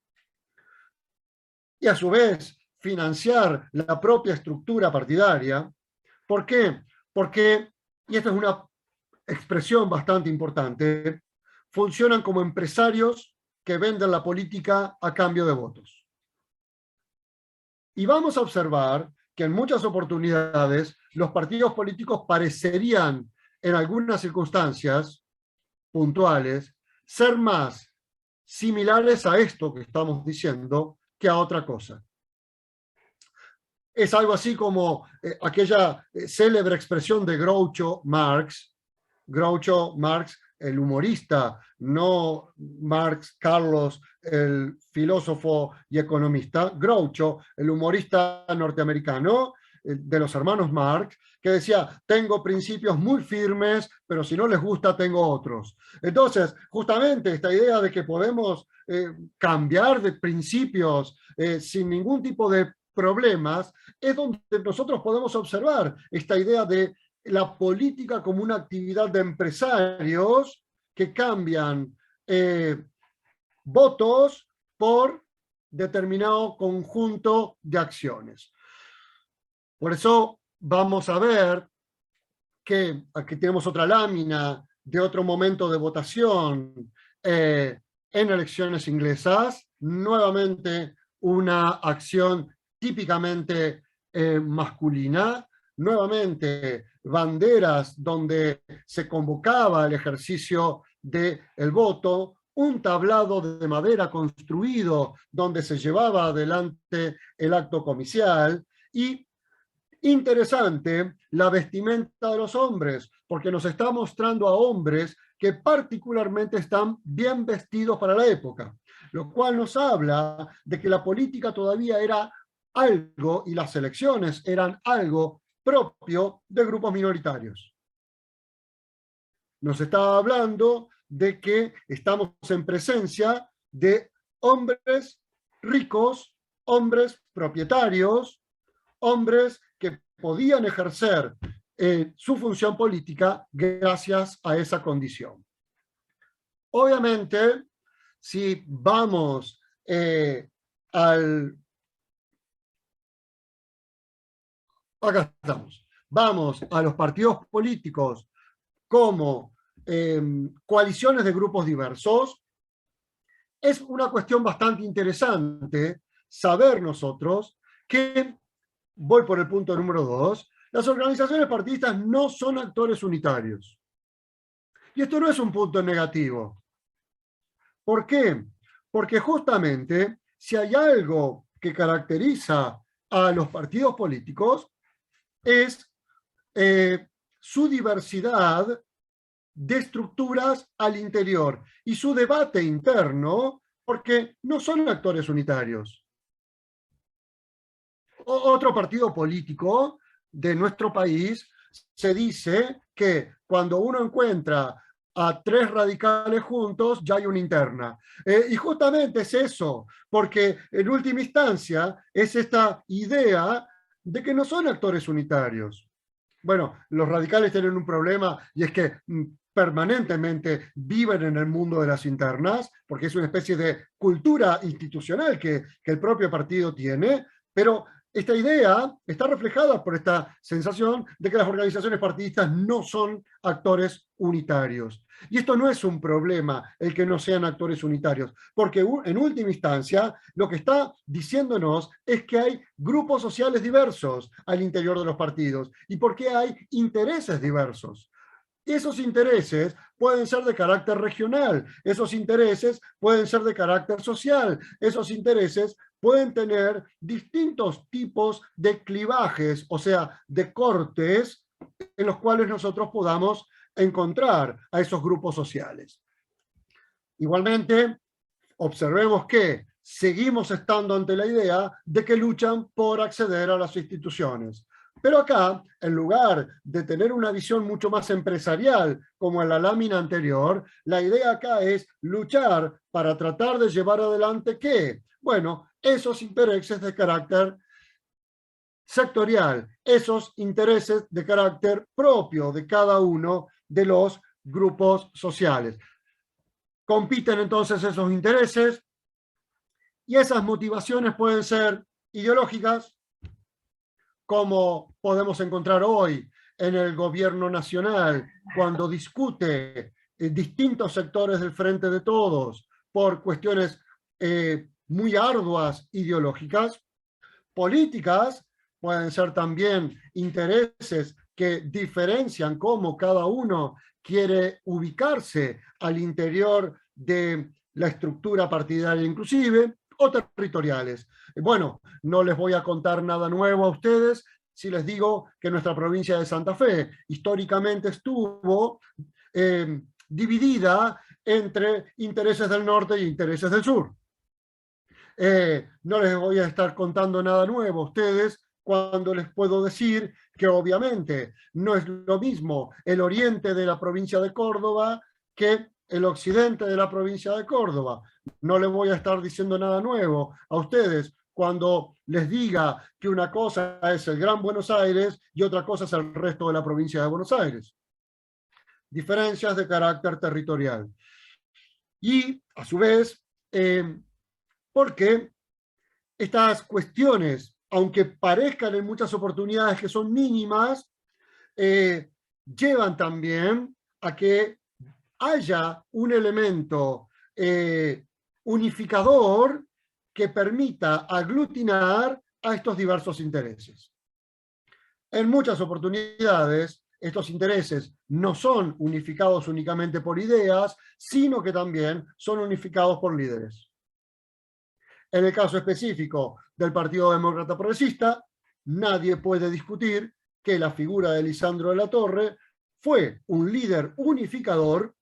y a su vez financiar la propia estructura partidaria. ¿Por qué? Porque, y esta es una expresión bastante importante, funcionan como empresarios que venden la política a cambio de votos. Y vamos a observar que en muchas oportunidades los partidos políticos parecerían, en algunas circunstancias puntuales, ser más similares a esto que estamos diciendo que a otra cosa. Es algo así como aquella célebre expresión de Groucho Marx, el humorista, no Marx Carlos, el filósofo y economista, Groucho, el humorista norteamericano, de los hermanos Marx, que decía, tengo principios muy firmes, pero si no les gusta, tengo otros. Entonces, justamente esta idea de que podemos cambiar de principios sin ningún tipo de problemas, es donde nosotros podemos observar esta idea de la política como una actividad de empresarios que cambian votos por determinado conjunto de acciones. Por eso vamos a ver que aquí tenemos otra lámina de otro momento de votación en elecciones inglesas, nuevamente una acción típicamente masculina, nuevamente banderas donde se convocaba el ejercicio del voto, un tablado de madera construido donde se llevaba adelante el acto comicial y interesante la vestimenta de los hombres, porque nos está mostrando a hombres que particularmente están bien vestidos para la época, lo cual nos habla de que la política todavía era algo y las elecciones eran algo propio de grupos minoritarios. Nos está hablando de que estamos en presencia de hombres ricos, hombres propietarios, hombres que podían ejercer su función política gracias a esa condición. Obviamente, si vamos acá estamos, vamos a los partidos políticos como coaliciones de grupos diversos, es una cuestión bastante interesante saber nosotros que, voy por el punto número 2, las organizaciones partidistas no son actores unitarios. Y esto no es un punto negativo. ¿Por qué? Porque justamente si hay algo que caracteriza a los partidos políticos es su diversidad de estructuras al interior y su debate interno, porque no son actores unitarios. Otro partido político de nuestro país se dice que cuando uno encuentra a 3 radicales juntos, ya hay una interna. Y justamente es eso, porque en última instancia es esta idea de que no son actores unitarios. Bueno, los radicales tienen un problema y es que permanentemente viven en el mundo de las internas, porque es una especie de cultura institucional que el propio partido tiene, pero esta idea está reflejada por esta sensación de que las organizaciones partidistas no son actores unitarios. Y esto no es un problema, el que no sean actores unitarios, porque en última instancia lo que está diciéndonos es que hay grupos sociales diversos al interior de los partidos y porque hay intereses diversos. Esos intereses pueden ser de carácter regional, esos intereses pueden ser de carácter social, esos intereses pueden tener distintos tipos de clivajes, o sea, de cortes en los cuales nosotros podamos encontrar a esos grupos sociales. Igualmente, observemos que seguimos estando ante la idea de que luchan por acceder a las instituciones. Pero acá, en lugar de tener una visión mucho más empresarial, como en la lámina anterior, la idea acá es luchar para tratar de llevar adelante ¿qué? Bueno, esos intereses de carácter sectorial, esos intereses de carácter propio de cada uno de los grupos sociales. Compiten entonces esos intereses y esas motivaciones pueden ser ideológicas, como podemos encontrar hoy en el gobierno nacional, cuando discute distintos sectores del Frente de Todos por cuestiones muy arduas ideológicas. Políticas pueden ser también intereses que diferencian cómo cada uno quiere ubicarse al interior de la estructura partidaria inclusive, o territoriales. Bueno, no les voy a contar nada nuevo a ustedes si les digo que nuestra provincia de Santa Fe históricamente estuvo dividida entre intereses del norte e intereses del sur. No les voy a estar contando nada nuevo a ustedes cuando les puedo decir que obviamente no es lo mismo el oriente de la provincia de Córdoba que el occidente de la provincia de Córdoba. No les voy a estar diciendo nada nuevo a ustedes cuando les diga que una cosa es el Gran Buenos Aires y otra cosa es el resto de la provincia de Buenos Aires. Diferencias de carácter territorial. Y, a su vez, porque estas cuestiones, aunque parezcan en muchas oportunidades que son mínimas, llevan también a que haya un elemento unificador que permita aglutinar a estos diversos intereses. En muchas oportunidades, estos intereses no son unificados únicamente por ideas, sino que también son unificados por líderes. En el caso específico del Partido Demócrata Progresista, nadie puede discutir que la figura de Lisandro de la Torre fue un líder unificador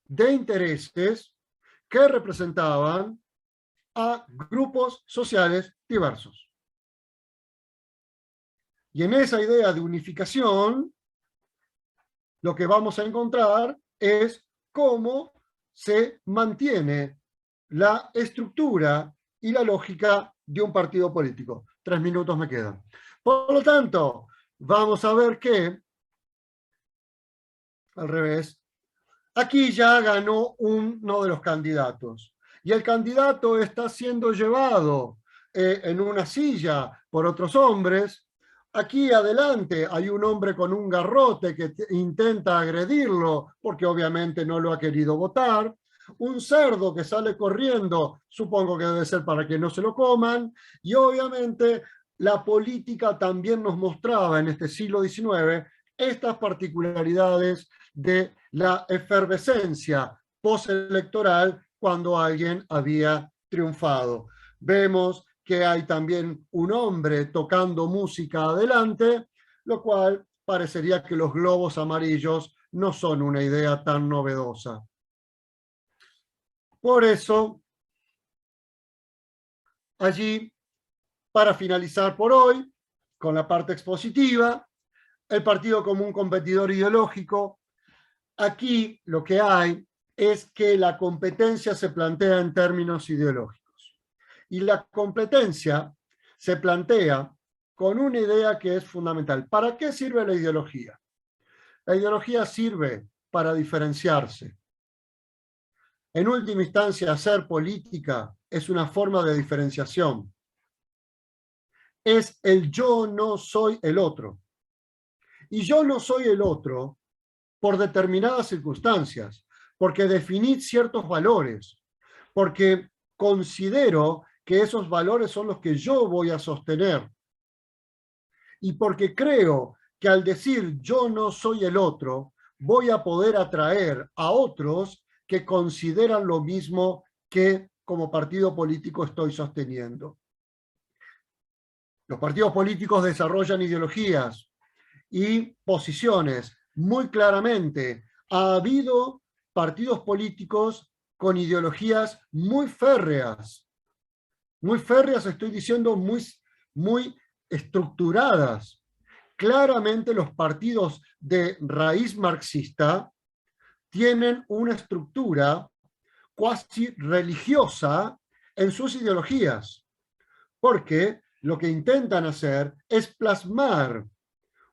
de intereses que representaban a grupos sociales diversos. Y en esa idea de unificación, lo que vamos a encontrar es cómo se mantiene la estructura y la lógica de un partido político. 3 minutos me quedan. Por lo tanto, vamos a ver que, al revés, aquí ya ganó uno de los candidatos. Y el candidato está siendo llevado en una silla por otros hombres. Aquí adelante hay un hombre con un garrote que intenta agredirlo porque obviamente no lo ha querido votar. Un cerdo que sale corriendo, supongo que debe ser para que no se lo coman. Y obviamente la política también nos mostraba en este siglo XIX estas particularidades de la efervescencia postelectoral cuando alguien había triunfado. Vemos que hay también un hombre tocando música adelante, lo cual parecería que los globos amarillos no son una idea tan novedosa. Por eso, allí, para finalizar por hoy, con la parte expositiva, el partido como un competidor ideológico. Aquí lo que hay es que la competencia se plantea en términos ideológicos. Y la competencia se plantea con una idea que es fundamental. ¿Para qué sirve la ideología? La ideología sirve para diferenciarse. En última instancia, hacer política es una forma de diferenciación. Es el yo no soy el otro. Y yo no soy el otro por determinadas circunstancias, porque definí ciertos valores, porque considero que esos valores son los que yo voy a sostener, y porque creo que al decir yo no soy el otro, voy a poder atraer a otros que consideran lo mismo que como partido político estoy sosteniendo. Los partidos políticos desarrollan ideologías y posiciones muy claramente. Ha habido partidos políticos con ideologías muy férreas. Muy férreas, estoy diciendo muy estructuradas. Claramente los partidos de raíz marxista tienen una estructura cuasi religiosa en sus ideologías, porque lo que intentan hacer es plasmar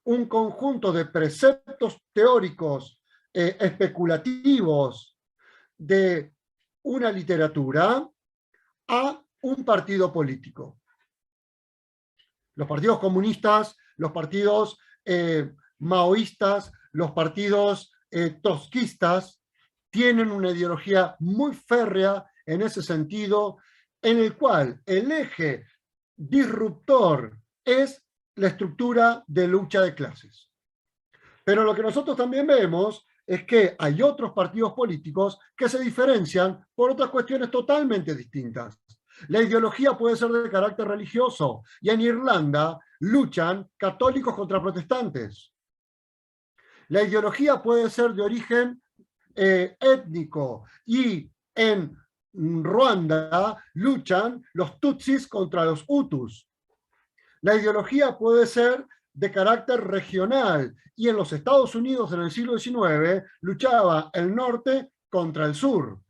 un conjunto de preceptos teóricos especulativos de una literatura a un partido político. Los partidos comunistas, los partidos maoístas, los partidos trotskistas tienen una ideología muy férrea en ese sentido, en el cual el eje disruptor es la estructura de lucha de clases. Pero lo que nosotros también vemos es que hay otros partidos políticos que se diferencian por otras cuestiones totalmente distintas. La ideología puede ser de carácter religioso, y en Irlanda luchan católicos contra protestantes. La ideología puede ser de origen étnico, y en Ruanda luchan los Tutsis contra los Hutus. La ideología puede ser de carácter regional, y en los Estados Unidos en el siglo XIX luchaba el norte contra el sur.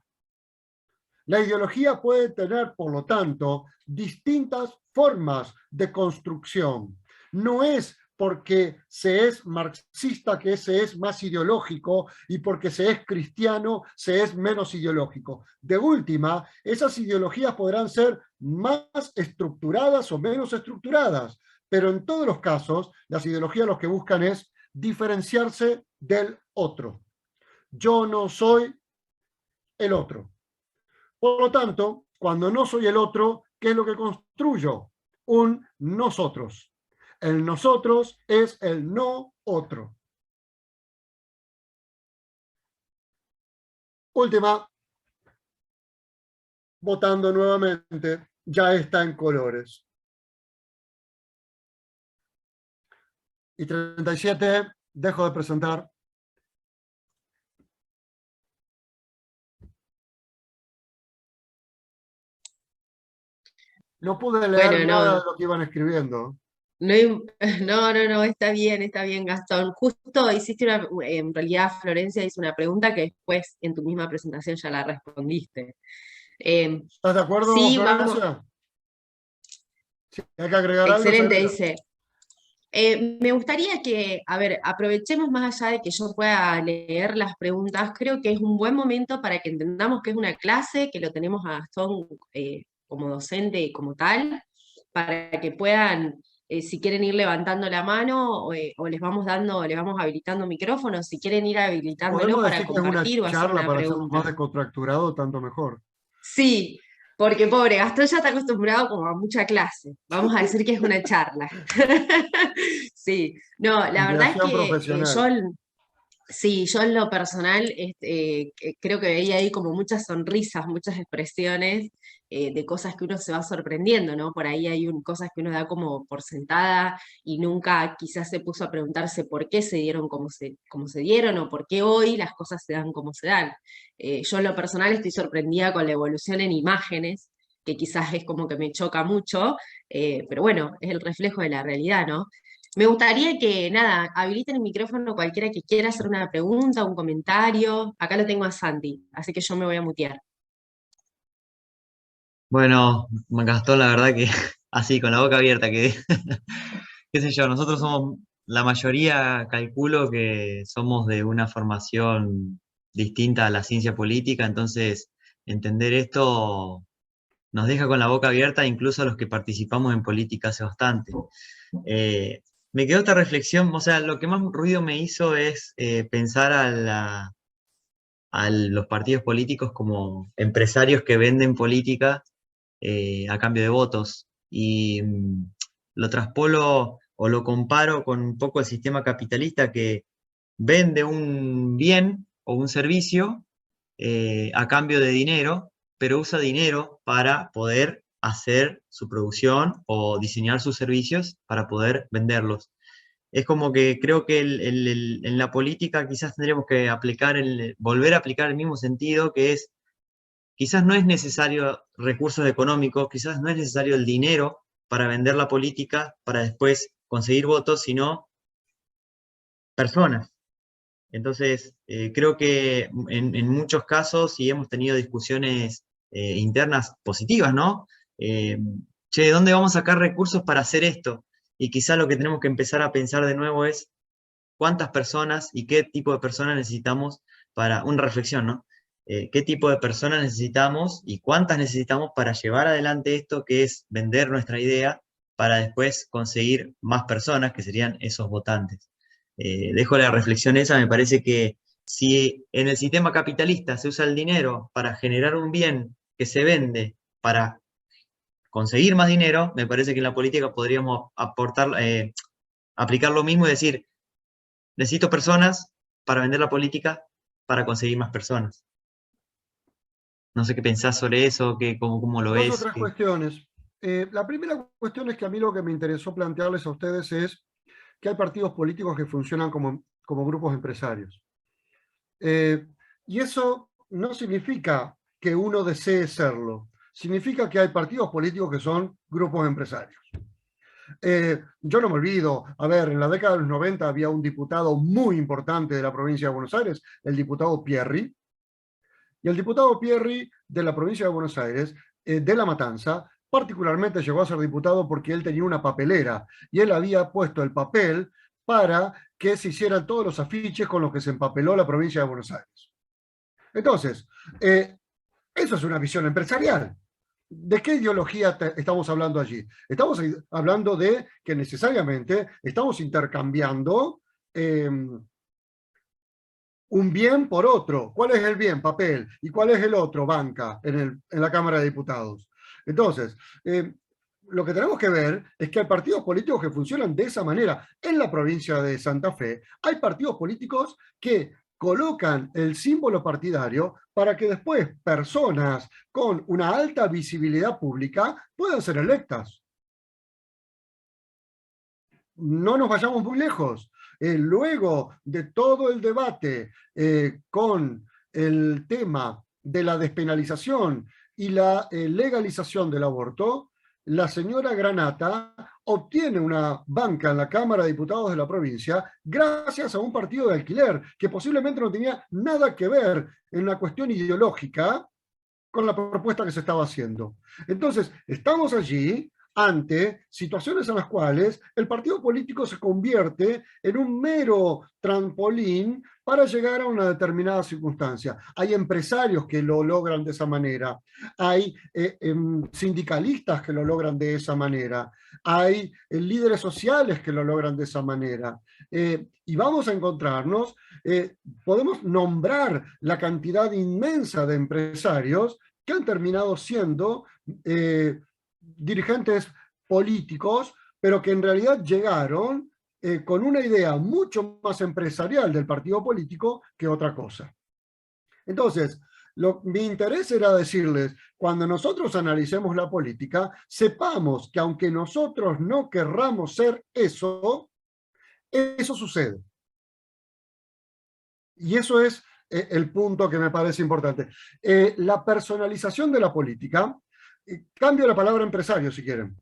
La ideología puede tener, por lo tanto, distintas formas de construcción. No es porque se es marxista que se es más ideológico, y porque se es cristiano se es menos ideológico. De última, esas ideologías podrán ser más estructuradas o menos estructuradas, pero en todos los casos, las ideologías lo que buscan es diferenciarse del otro. Yo no soy el otro. Por lo tanto, cuando no soy el otro, ¿qué es lo que construyo? Un nosotros. El nosotros es el no otro. Última, votando nuevamente, ya está en colores. Y 37, dejo de presentar. No pude leer Bueno, nada no, de lo que iban escribiendo. no, no, está bien, Gastón. Justo hiciste en realidad Florencia hizo una pregunta que después en tu misma presentación ya la respondiste. Eh, ¿Estás de acuerdo, sí, vamos, Florencia? Si hay que agregar algo, se excelente, agrega. dice. Me gustaría que, a ver, aprovechemos más allá de que yo pueda leer las preguntas, creo que es un buen momento para que entendamos que es una clase, que lo tenemos a Gastón como docente y como tal, para que puedan, si quieren ir levantando la mano o les vamos dando, les vamos habilitando micrófonos, si quieren ir habilitándolo Podemos para decir que es una compartir o hacer charla una para hacerlo más pregunta. descontracturado, tanto mejor. Sí, porque pobre, Gastón ya está acostumbrado como a mucha clase. Vamos a decir que es una charla. Sí, no, la verdad es Creación que profesional. sí, yo en lo personal creo que veía ahí como muchas sonrisas, muchas expresiones de cosas que uno se va sorprendiendo, ¿no? Por ahí hay cosas que uno da como por sentada y nunca quizás se puso a preguntarse por qué se dieron como se dieron o por qué hoy las cosas se dan como se dan. Yo en lo personal estoy sorprendida con la evolución en imágenes, que quizás es como que me choca mucho, pero bueno, es el reflejo de la realidad, ¿no? Me gustaría que, nada, habiliten el micrófono cualquiera que quiera hacer una pregunta, un comentario. Acá lo tengo a Santi, así que yo me voy a mutear. Bueno, Gastón, la verdad que así, con la boca abierta, que qué sé yo, nosotros somos, la mayoría calculo que somos de una formación distinta a la ciencia política, entonces entender esto nos deja con la boca abierta, incluso a los que participamos en política hace bastante. Me quedó esta reflexión, o sea, lo que más ruido me hizo es pensar a los partidos políticos como empresarios que venden política a cambio de votos. Y lo traspolo o lo comparo con un poco el sistema capitalista que vende un bien o un servicio a cambio de dinero, pero usa dinero para poder hacer su producción o diseñar sus servicios para poder venderlos. Es como que creo que en la política quizás tendríamos que volver a aplicar el mismo sentido, que es quizás no es necesario recursos económicos, quizás no es necesario el dinero para vender la política, para después conseguir votos, sino personas. Entonces, creo que en muchos casos, y hemos tenido discusiones internas positivas, ¿no? Eh, che, ¿dónde vamos a sacar recursos para hacer esto? Y quizás lo que tenemos que empezar a pensar de nuevo es cuántas personas y qué tipo de personas necesitamos para, una reflexión, ¿no? ¿Qué tipo de personas necesitamos y cuántas necesitamos para llevar adelante esto que es vender nuestra idea para después conseguir más personas que serían esos votantes? Dejo la reflexión esa, me parece que si en el sistema capitalista se usa el dinero para generar un bien que se vende para conseguir más dinero, me parece que en la política podríamos aplicar lo mismo y decir, necesito personas para vender la política para conseguir más personas. No sé qué pensás sobre eso, cómo lo Dos o ves. tres cuestiones. La primera cuestión es que a mí lo que me interesó plantearles a ustedes es que hay partidos políticos que funcionan como grupos empresarios. Y eso no significa que uno desee serlo, significa que hay partidos políticos que son grupos empresarios. Yo no me olvido, a ver, en la década de los 90 había un diputado muy importante de la provincia de Buenos Aires, el diputado Pierri, y el diputado Pierri de la provincia de Buenos Aires, de La Matanza, particularmente llegó a ser diputado porque él tenía una papelera y él había puesto el papel para que se hicieran todos los afiches con los que se empapeló la provincia de Buenos Aires. Entonces, eso es una visión empresarial. ¿De qué ideología estamos hablando allí? Estamos hablando de que necesariamente estamos intercambiando un bien por otro. ¿Cuál es el bien? Papel. ¿Y cuál es el otro? Banca, en la Cámara de Diputados. Entonces, lo que tenemos que ver es que hay partidos políticos que funcionan de esa manera. En la provincia de Santa Fe hay partidos políticos que colocan el símbolo partidario para que después personas con una alta visibilidad pública puedan ser electas. No nos vayamos muy lejos. Luego de todo el debate con el tema de la despenalización y la legalización del aborto, la señora Granata obtiene una banca en la Cámara de Diputados de la provincia gracias a un partido de alquiler que posiblemente no tenía nada que ver en la cuestión ideológica con la propuesta que se estaba haciendo. Entonces, estamos allí ante situaciones en las cuales el partido político se convierte en un mero trampolín para llegar a una determinada circunstancia. Hay empresarios que lo logran de esa manera, hay sindicalistas que lo logran de esa manera, hay líderes sociales que lo logran de esa manera. Y vamos a encontrarnos, podemos nombrar la cantidad inmensa de empresarios que han terminado siendo dirigentes políticos, pero que en realidad llegaron con una idea mucho más empresarial del partido político que otra cosa. Entonces, mi interés era decirles, cuando nosotros analicemos la política, sepamos que aunque nosotros no querramos ser eso, eso sucede. Y eso es el punto que me parece importante. La personalización de la política, cambio la palabra empresario si quieren,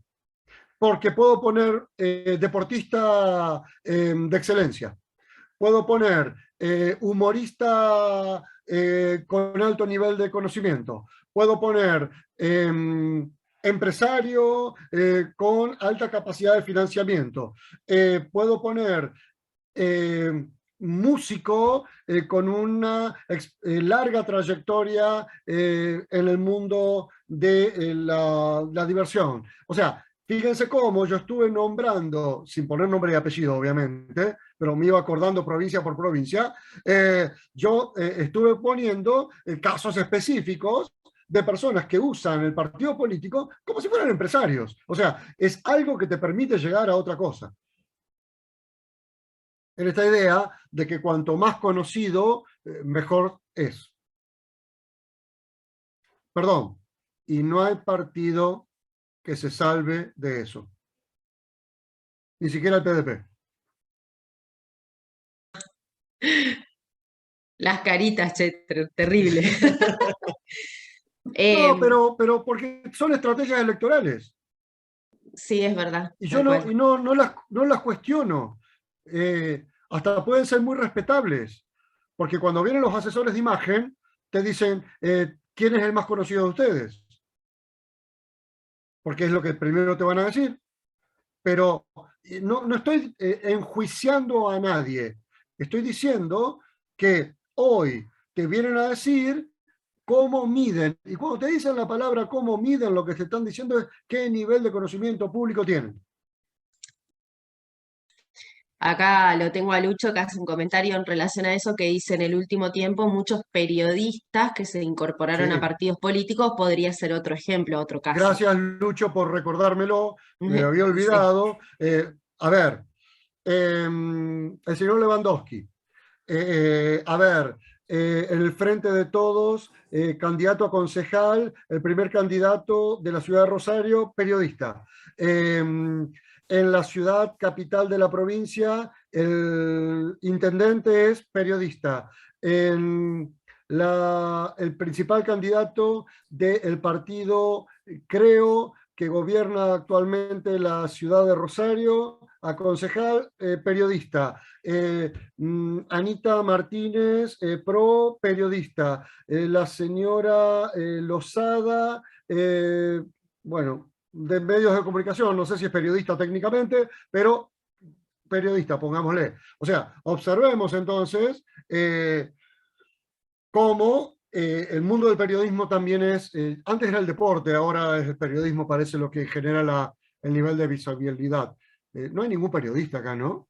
porque puedo poner deportista de excelencia, puedo poner humorista con alto nivel de conocimiento, puedo poner empresario con alta capacidad de financiamiento, puedo poner músico con una larga trayectoria en el mundo de la diversión. O sea, fíjense cómo yo estuve nombrando, sin poner nombre y apellido obviamente, pero me iba acordando provincia por provincia, yo estuve poniendo casos específicos de personas que usan el partido político como si fueran empresarios. O sea, es algo que te permite llegar a otra cosa. En esta idea de que cuanto más conocido, mejor es. Perdón, y no hay partido que se salve de eso. Ni siquiera el PDP. Las caritas, che, terrible. No, pero porque son estrategias electorales. Sí, es verdad. Y yo no las cuestiono. Hasta pueden ser muy respetables. Porque cuando vienen los asesores de imagen, te dicen, ¿quién es el más conocido de ustedes? Porque es lo que primero te van a decir. Pero no estoy enjuiciando a nadie. Estoy diciendo que hoy te vienen a decir cómo miden. Y cuando te dicen la palabra cómo miden, lo que te están diciendo es qué nivel de conocimiento público tienen. Acá lo tengo a Lucho que hace un comentario en relación a eso que dice en el último tiempo muchos periodistas que se incorporaron a Sí. partidos políticos, podría ser otro ejemplo, otro caso. Gracias, Lucho, por recordármelo. Me había Sí. olvidado. A ver, el señor Lewandowski. A ver, en el Frente de Todos, candidato a concejal, el primer candidato de la ciudad de Rosario, periodista. En la ciudad capital de la provincia, el intendente es periodista. El principal candidato del partido, creo que gobierna actualmente la ciudad de Rosario, a concejal, periodista. Anita Martínez, pro, periodista. La señora Lozada, bueno, de medios de comunicación, no sé si es periodista técnicamente, pero periodista, pongámosle. O sea, observemos entonces cómo el mundo del periodismo también es, antes era el deporte, ahora es el periodismo, parece lo que genera el nivel de visibilidad. No hay ningún periodista acá, ¿no?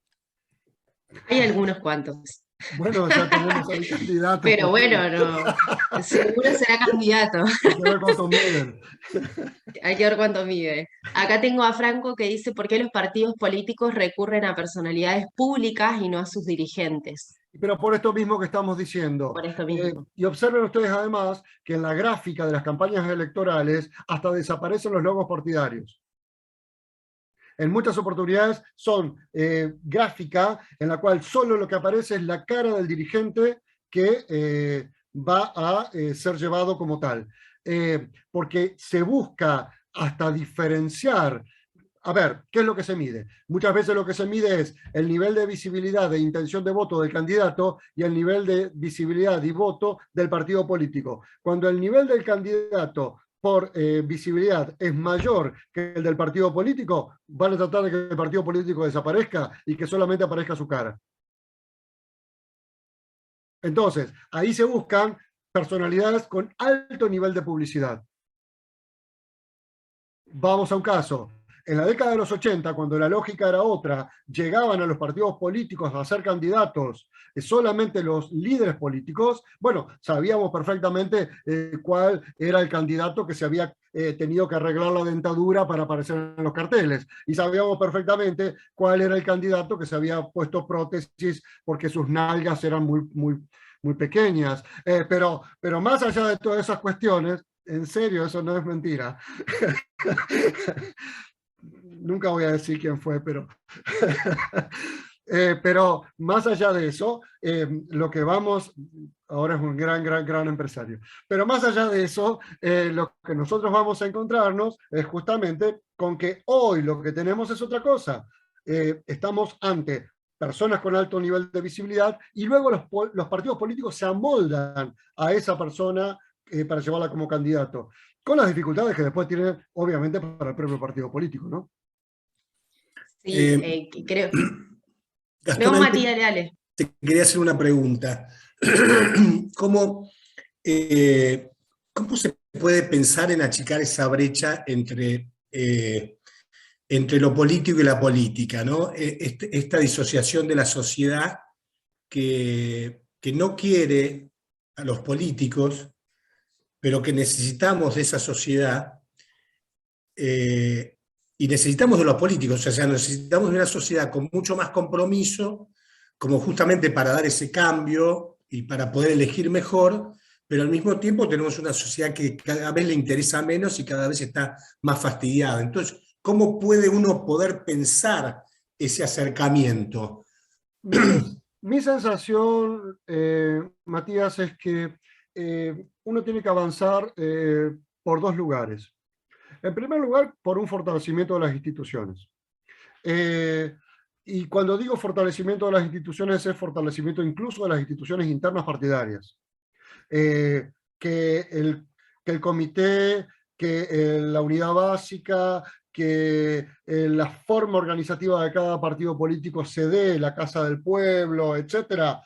Hay algunos cuantos. Bueno, ya tenemos ahí candidatos Pero bueno, posibles. no, seguro será candidato. Hay que ver cuánto miden. Hay que ver cuánto mide. Acá tengo a Franco que dice por qué los partidos políticos recurren a personalidades públicas y no a sus dirigentes. Pero por esto mismo que estamos diciendo. Por esto mismo. Y observen ustedes además que en la gráfica de las campañas electorales hasta desaparecen los logos partidarios. En muchas oportunidades son gráfica en la cual solo lo que aparece es la cara del dirigente que va a ser llevado como tal. Porque se busca hasta diferenciar. A ver, ¿qué es lo que se mide? Muchas veces lo que se mide es el nivel de visibilidad de intención de voto del candidato y el nivel de visibilidad y voto del partido político. Cuando el nivel del candidato por visibilidad es mayor que el del partido político, van a tratar de que el partido político desaparezca y que solamente aparezca su cara. Entonces, ahí se buscan personalidades con alto nivel de publicidad. Vamos a un caso. En la década de los 80, cuando la lógica era otra, llegaban a los partidos políticos a ser candidatos solamente los líderes políticos. Bueno, sabíamos perfectamente cuál era el candidato que se había tenido que arreglar la dentadura para aparecer en los carteles. Y sabíamos perfectamente cuál era el candidato que se había puesto prótesis porque sus nalgas eran muy pequeñas. Pero más allá de todas esas cuestiones, en serio, eso no es mentira. Nunca voy a decir quién fue, pero... pero más allá de eso, lo que vamos... Ahora es un gran empresario. Pero más allá de eso, lo que nosotros vamos a encontrarnos es justamente con que hoy lo que tenemos es otra cosa. Estamos ante personas con alto nivel de visibilidad y luego los partidos políticos se amoldan a esa persona para llevarla como candidato, con las dificultades que después tiene, obviamente, para el propio partido político, ¿no? Sí, creo. Gastón, No, Mati, dale. te quería hacer una pregunta. ¿Cómo se puede pensar en achicar esa brecha entre lo político y la política, ¿no? Esta disociación de la sociedad que no quiere a los políticos, pero que necesitamos de esa sociedad y necesitamos de los políticos, o sea, necesitamos de una sociedad con mucho más compromiso, como justamente para dar ese cambio y para poder elegir mejor, pero al mismo tiempo tenemos una sociedad que cada vez le interesa menos y cada vez está más fastidiada. Entonces, ¿cómo puede uno poder pensar ese acercamiento? Mi sensación, Matías, es que uno tiene que avanzar por dos lugares. En primer lugar, por un fortalecimiento de las instituciones. Y cuando digo fortalecimiento de las instituciones, es fortalecimiento incluso de las instituciones internas partidarias. Que el comité, que la unidad básica, que la forma organizativa de cada partido político se dé, la Casa del Pueblo, etcétera,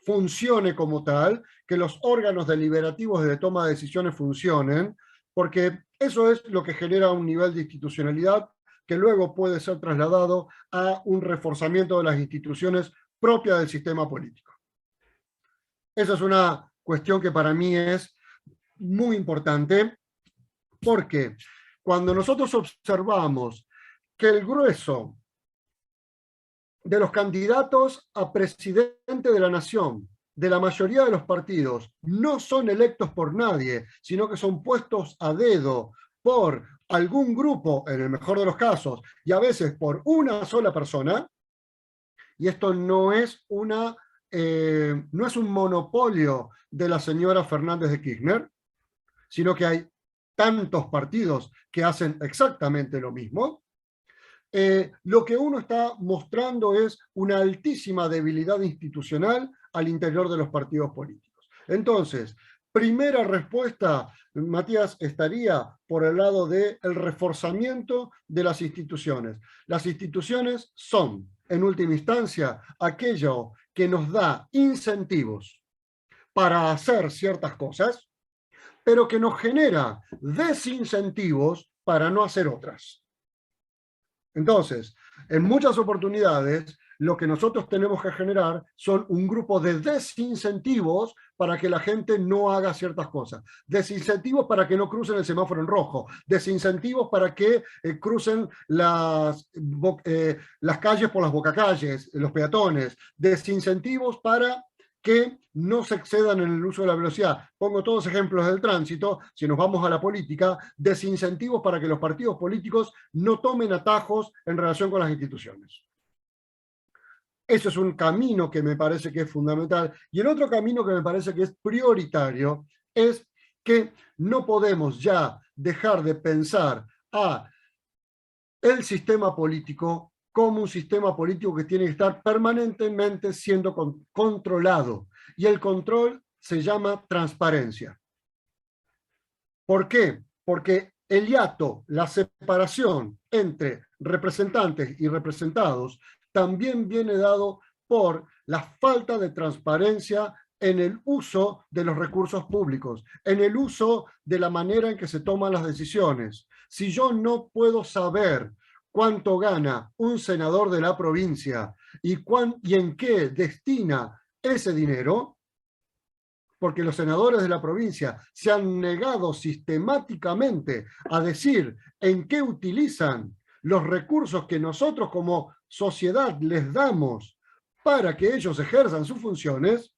funcione como tal, que los órganos deliberativos de toma de decisiones funcionen, porque eso es lo que genera un nivel de institucionalidad que luego puede ser trasladado a un reforzamiento de las instituciones propias del sistema político. Esa es una cuestión que para mí es muy importante, porque cuando nosotros observamos que el grueso de los candidatos a presidente de la nación, de la mayoría de los partidos, no son electos por nadie, sino que son puestos a dedo por algún grupo, en el mejor de los casos, y a veces por una sola persona, y esto no es no es un monopolio de la señora Fernández de Kirchner, sino que hay tantos partidos que hacen exactamente lo mismo, lo que uno está mostrando es una altísima debilidad institucional al interior de los partidos políticos. Entonces, primera respuesta, Matías, estaría por el lado del reforzamiento de las instituciones. Las instituciones son, en última instancia, aquello que nos da incentivos para hacer ciertas cosas, pero que nos genera desincentivos para no hacer otras. Entonces, en muchas oportunidades, lo que nosotros tenemos que generar son un grupo de desincentivos para que la gente no haga ciertas cosas. Desincentivos para que no crucen el semáforo en rojo. Desincentivos para que crucen las calles por las bocacalles, los peatones. Desincentivos para que no se excedan en el uso de la velocidad. Pongo todos ejemplos del tránsito. Si nos vamos a la política, desincentivos para que los partidos políticos no tomen atajos en relación con las instituciones. Eso es un camino que me parece que es fundamental. Y el otro camino que me parece que es prioritario es que no podemos ya dejar de pensar a el sistema político como un sistema político que tiene que estar permanentemente siendo controlado. Y el control se llama transparencia. ¿Por qué? Porque el hiato, la separación entre representantes y representados, también viene dado por la falta de transparencia en el uso de los recursos públicos, en el uso de la manera en que se toman las decisiones. Si yo no puedo saber cuánto gana un senador de la provincia y en qué destina ese dinero, porque los senadores de la provincia se han negado sistemáticamente a decir en qué utilizan los recursos que nosotros como sociedad les damos para que ellos ejerzan sus funciones,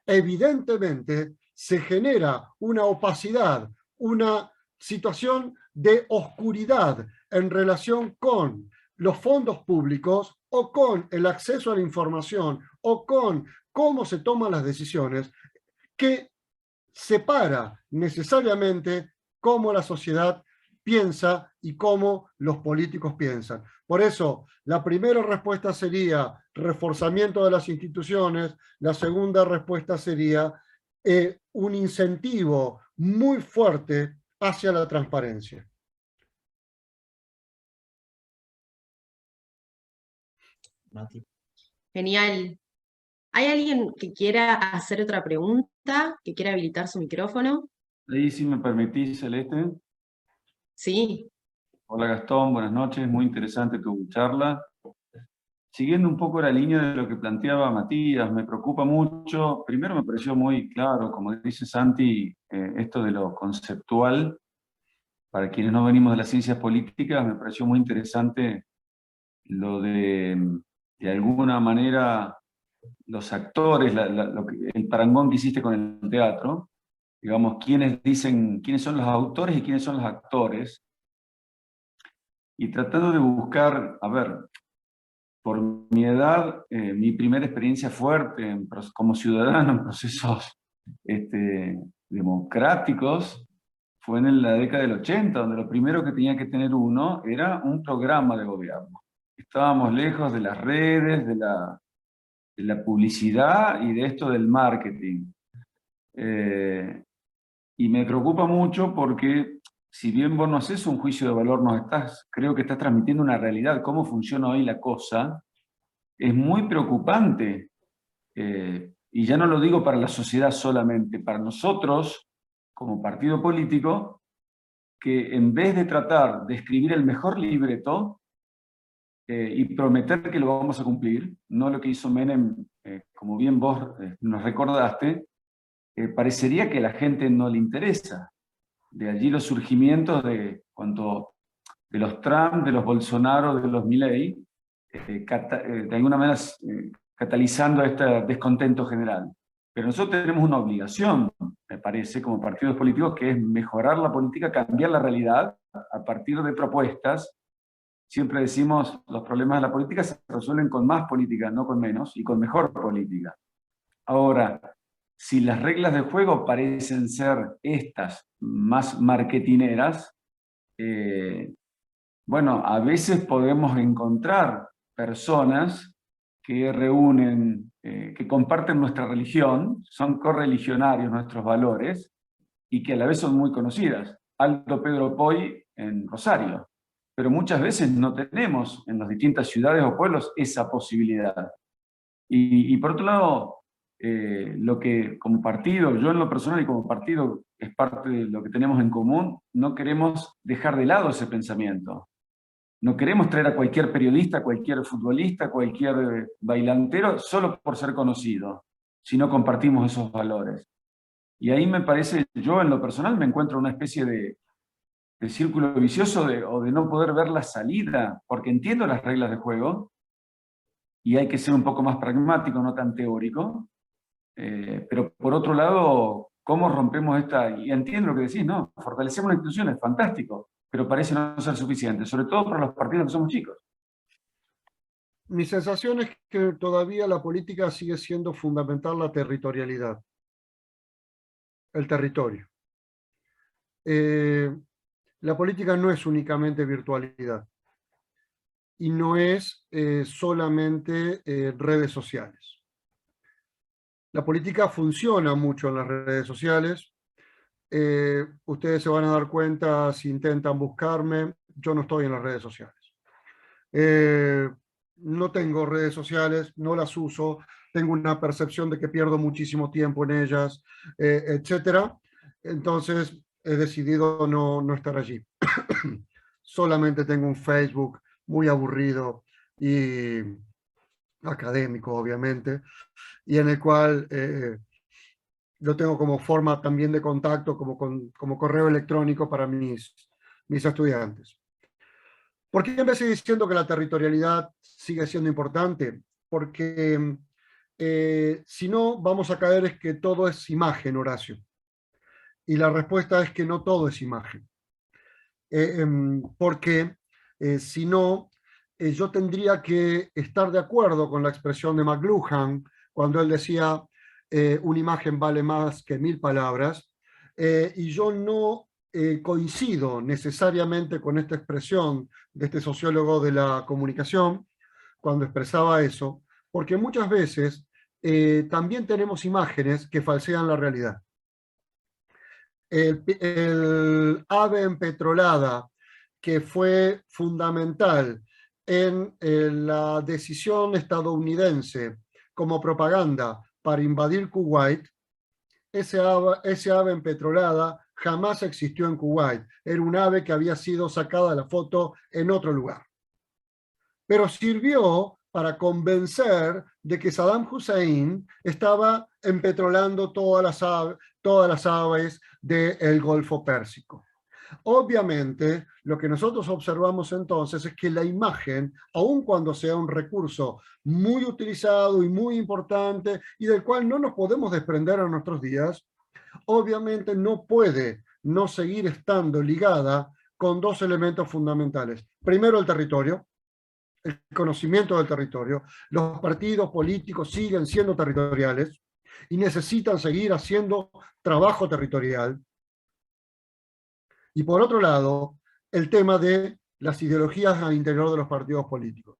evidentemente se genera una opacidad, una situación de oscuridad en relación con los fondos públicos o con el acceso a la información o con cómo se toman las decisiones, que separa necesariamente cómo la sociedad piensa y cómo los políticos piensan. Por eso, la primera respuesta sería reforzamiento de las instituciones, la segunda respuesta sería un incentivo muy fuerte hacia la transparencia. Genial. ¿Hay alguien que quiera hacer otra pregunta, que quiera habilitar su micrófono? Ahí, si me permitís, Celeste. Sí. Hola Gastón, buenas noches, muy interesante tu charla. Siguiendo un poco la línea de lo que planteaba Matías, me preocupa mucho, primero me pareció muy claro, como dice Santi, esto de lo conceptual, para quienes no venimos de las ciencias políticas, me pareció muy interesante lo de alguna manera, los actores, el parangón que hiciste con el teatro, digamos, quiénes son los autores y quiénes son los actores, y tratando de buscar, a ver, por mi edad, mi primera experiencia fuerte como ciudadano en procesos democráticos fue en la década del 80, donde lo primero que tenía que tener uno era un programa de gobierno. Estábamos lejos de las redes, de la publicidad y de esto del marketing. Y me preocupa mucho porque, si bien vos no haces un juicio de valor, creo que estás transmitiendo una realidad, cómo funciona hoy la cosa, es muy preocupante. Y ya no lo digo para la sociedad solamente, para nosotros, como partido político, que en vez de tratar de escribir el mejor libreto y prometer que lo vamos a cumplir, no lo que hizo Menem, como bien vos nos recordaste, parecería que a la gente no le interesa. De allí los surgimientos de los Trump, de los Bolsonaro, de los Milei, de alguna manera catalizando este descontento general. Pero nosotros tenemos una obligación, me parece, como partidos políticos, que es mejorar la política, cambiar la realidad a partir de propuestas. Siempre decimos, los problemas de la política se resuelven con más política, no con menos, y con mejor política. Ahora, si las reglas de juego parecen ser estas más marketineras, bueno, a veces podemos encontrar personas que reúnen, que comparten nuestra religión, son correligionarios nuestros valores, y que a la vez son muy conocidas. Aldo Pedro Poy en Rosario. Pero muchas veces no tenemos en las distintas ciudades o pueblos esa posibilidad. Y por otro lado, lo que como partido, yo en lo personal y como partido, es parte de lo que tenemos en común, no queremos dejar de lado ese pensamiento. No queremos traer a cualquier periodista, cualquier futbolista, cualquier bailantero, solo por ser conocido, si no compartimos esos valores. Y ahí me parece, yo en lo personal me encuentro en una especie de círculo vicioso o de no poder ver la salida, porque entiendo las reglas de juego, y hay que ser un poco más pragmático, no tan teórico, pero por otro lado, ¿cómo rompemos esta? Y entiendo lo que decís, ¿no? Fortalecemos las instituciones, fantástico, pero parece no ser suficiente, sobre todo para los partidos que somos chicos. Mi sensación es que todavía la política sigue siendo fundamental la territorialidad, el territorio. La política no es únicamente virtualidad y no es solamente redes sociales. La política funciona mucho en las redes sociales. Ustedes se van a dar cuenta si intentan buscarme. Yo no estoy en las redes sociales. No tengo redes sociales, no las uso, tengo una percepción de que pierdo muchísimo tiempo en ellas, etc. Entonces he decidido no estar allí. Solamente tengo un Facebook muy aburrido y académico, obviamente, y en el cual lo tengo como forma también de contacto, como correo electrónico para mis estudiantes. ¿Por qué empecé diciendo que la territorialidad sigue siendo importante? Porque si no, vamos a caer es que todo es imagen, Horacio. Y la respuesta es que no todo es imagen. Porque si no, yo tendría que estar de acuerdo con la expresión de McLuhan cuando él decía una imagen vale más que 1000 palabras, y yo no coincido necesariamente con esta expresión de este sociólogo de la comunicación cuando expresaba eso, porque muchas veces también tenemos imágenes que falsean la realidad. El ave empetrolada, que fue fundamental en la decisión estadounidense como propaganda para invadir Kuwait, ese ave empetrolada jamás existió en Kuwait. Era un ave que había sido sacada de la foto en otro lugar. Pero sirvió para convencer de que Saddam Hussein estaba empetrolando todas las aves del Golfo Pérsico. Obviamente, lo que nosotros observamos entonces es que la imagen, aun cuando sea un recurso muy utilizado y muy importante y del cual no nos podemos desprender en nuestros días, obviamente no puede no seguir estando ligada con dos elementos fundamentales. Primero, el territorio, el conocimiento del territorio. Los partidos políticos siguen siendo territoriales y necesitan seguir haciendo trabajo territorial. Y por otro lado, el tema de las ideologías al interior de los partidos políticos.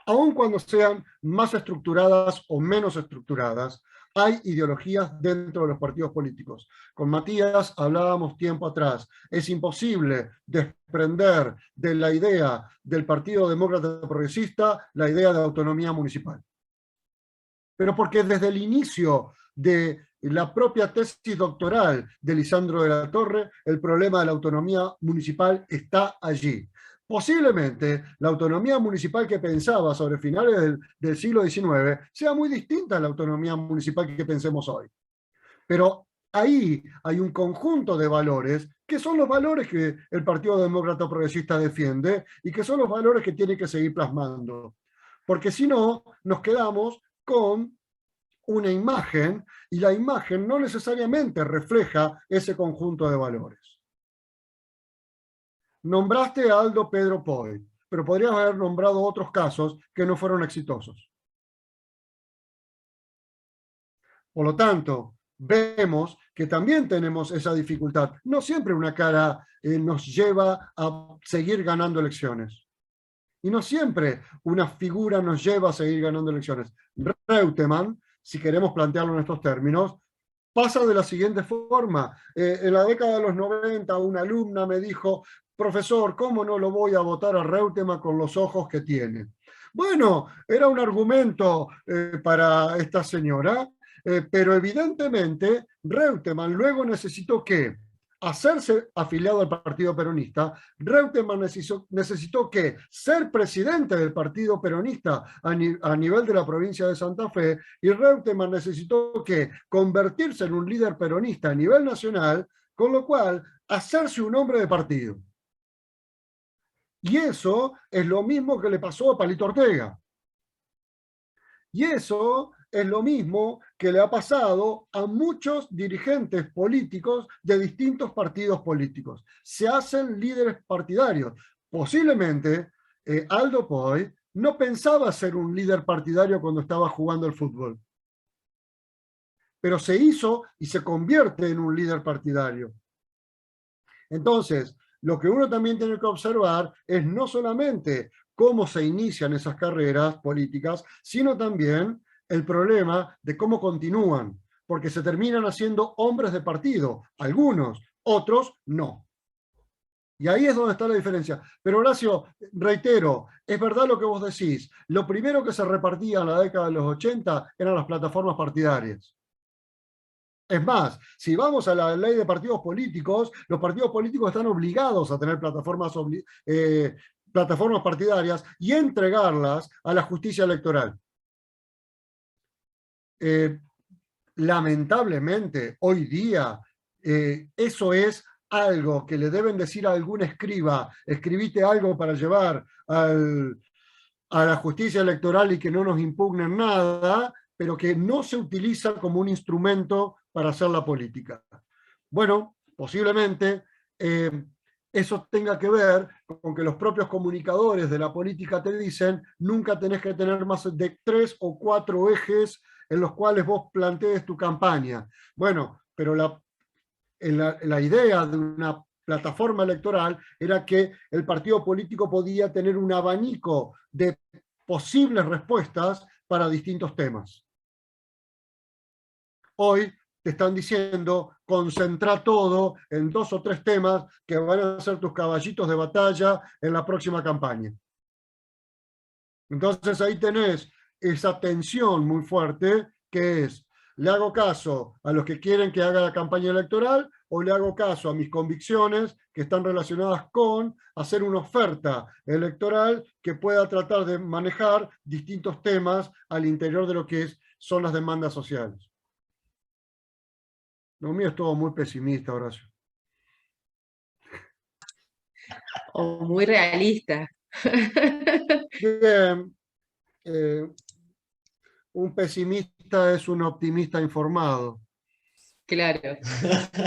Aun cuando sean más estructuradas o menos estructuradas, hay ideologías dentro de los partidos políticos. Con Matías hablábamos tiempo atrás. Es imposible desprender de la idea del Partido Demócrata Progresista la idea de autonomía municipal. Pero porque desde el inicio de la propia tesis doctoral de Lisandro de la Torre, el problema de la autonomía municipal está allí. Posiblemente la autonomía municipal que pensaba sobre finales del siglo XIX sea muy distinta a la autonomía municipal que pensemos hoy. Pero ahí hay un conjunto de valores que son los valores que el Partido Demócrata Progresista defiende y que son los valores que tiene que seguir plasmando. Porque si no, nos quedamos con una imagen y la imagen no necesariamente refleja ese conjunto de valores. Nombraste a Aldo Pedro Poy, pero podrías haber nombrado otros casos que no fueron exitosos. Por lo tanto, vemos que también tenemos esa dificultad. No siempre una cara nos lleva a seguir ganando elecciones. Y no siempre una figura nos lleva a seguir ganando elecciones. Reutemann, si queremos plantearlo en estos términos, pasa de la siguiente forma. En la década de los 90, una alumna me dijo: profesor, ¿cómo no lo voy a votar a Reutemann con los ojos que tiene? Bueno, era un argumento para esta señora, pero evidentemente Reutemann luego necesitó que hacerse afiliado al Partido Peronista. Reutemann necesitó que ser presidente del Partido Peronista a nivel de la provincia de Santa Fe, y Reutemann necesitó que convertirse en un líder peronista a nivel nacional, con lo cual hacerse un hombre de partido. Y eso es lo mismo que le pasó a Palito Ortega. Y eso es lo mismo que le ha pasado a muchos dirigentes políticos de distintos partidos políticos. Se hacen líderes partidarios. Posiblemente Aldo Poy no pensaba ser un líder partidario cuando estaba jugando al fútbol, pero se hizo y se convierte en un líder partidario. Entonces, lo que uno también tiene que observar es no solamente cómo se inician esas carreras políticas, sino también el problema de cómo continúan, porque se terminan haciendo hombres de partido, algunos, otros no. Y ahí es donde está la diferencia. Pero Horacio, reitero, es verdad lo que vos decís. Lo primero que se repartía en la década de los 80 eran las plataformas partidarias. Es más, si vamos a la ley de partidos políticos, los partidos políticos están obligados a tener plataformas partidarias y entregarlas a la justicia electoral. Lamentablemente, hoy día, eso es algo que le deben decir a algún escriba: escribite algo para llevar a la justicia electoral y que no nos impugnen nada, pero que no se utiliza como un instrumento para hacer la política. Bueno, posiblemente eso tenga que ver con que los propios comunicadores de la política te dicen: nunca tenés que tener más de 3 o 4 ejes en los cuales vos plantees tu campaña. Bueno, pero la idea de una plataforma electoral era que el partido político podía tener un abanico de posibles respuestas para distintos temas. Hoy te están diciendo: concentra todo en 2 o 3 temas que van a ser tus caballitos de batalla en la próxima campaña. Entonces ahí tenés esa tensión muy fuerte, que es: ¿le hago caso a los que quieren que haga la campaña electoral o le hago caso a mis convicciones que están relacionadas con hacer una oferta electoral que pueda tratar de manejar distintos temas al interior de lo que son las demandas sociales? Lo mío es todo muy pesimista, Horacio. O muy realista. Bien. Un pesimista es un optimista informado. Claro.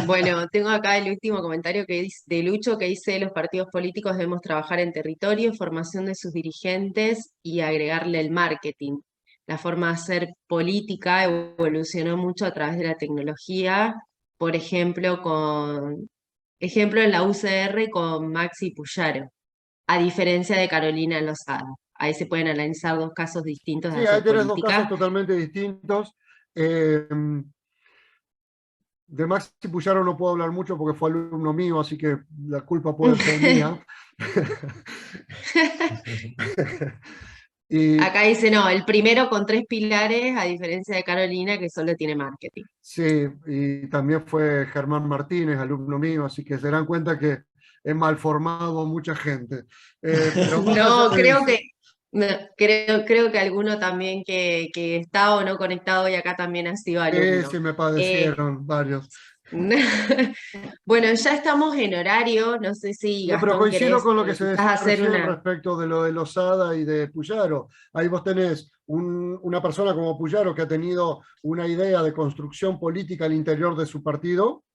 Bueno, tengo acá el último comentario que dice, de Lucho, que dice: los partidos políticos debemos trabajar en territorio, formación de sus dirigentes y agregarle el marketing. La forma de hacer política evolucionó mucho a través de la tecnología, por ejemplo, en la UCR con Maxi Puyaro, a diferencia de Carolina Lozada. Ahí se pueden analizar 2 casos distintos de Sí, hacer ahí tenés política. 2 casos totalmente distintos. De Maxi Puyaro no puedo hablar mucho porque fue alumno mío, así que la culpa puede ser mía. Acá dice: no, el primero con 3 pilares, a diferencia de Carolina, que solo tiene marketing. Sí, y también fue Germán Martínez, alumno mío, así que se dan cuenta que he malformado a mucha gente. Pero no, creo que alguno también que está o no conectado y acá también ha sido alumno. Sí, me padecieron varios. Bueno, ya estamos en horario, no sé si No, pero Gastón coincido querés con lo que se decía hacer recién una... respecto de lo de Lozada y de Puyaro. Ahí vos tenés una persona como Puyaro que ha tenido una idea de construcción política al interior de su partido,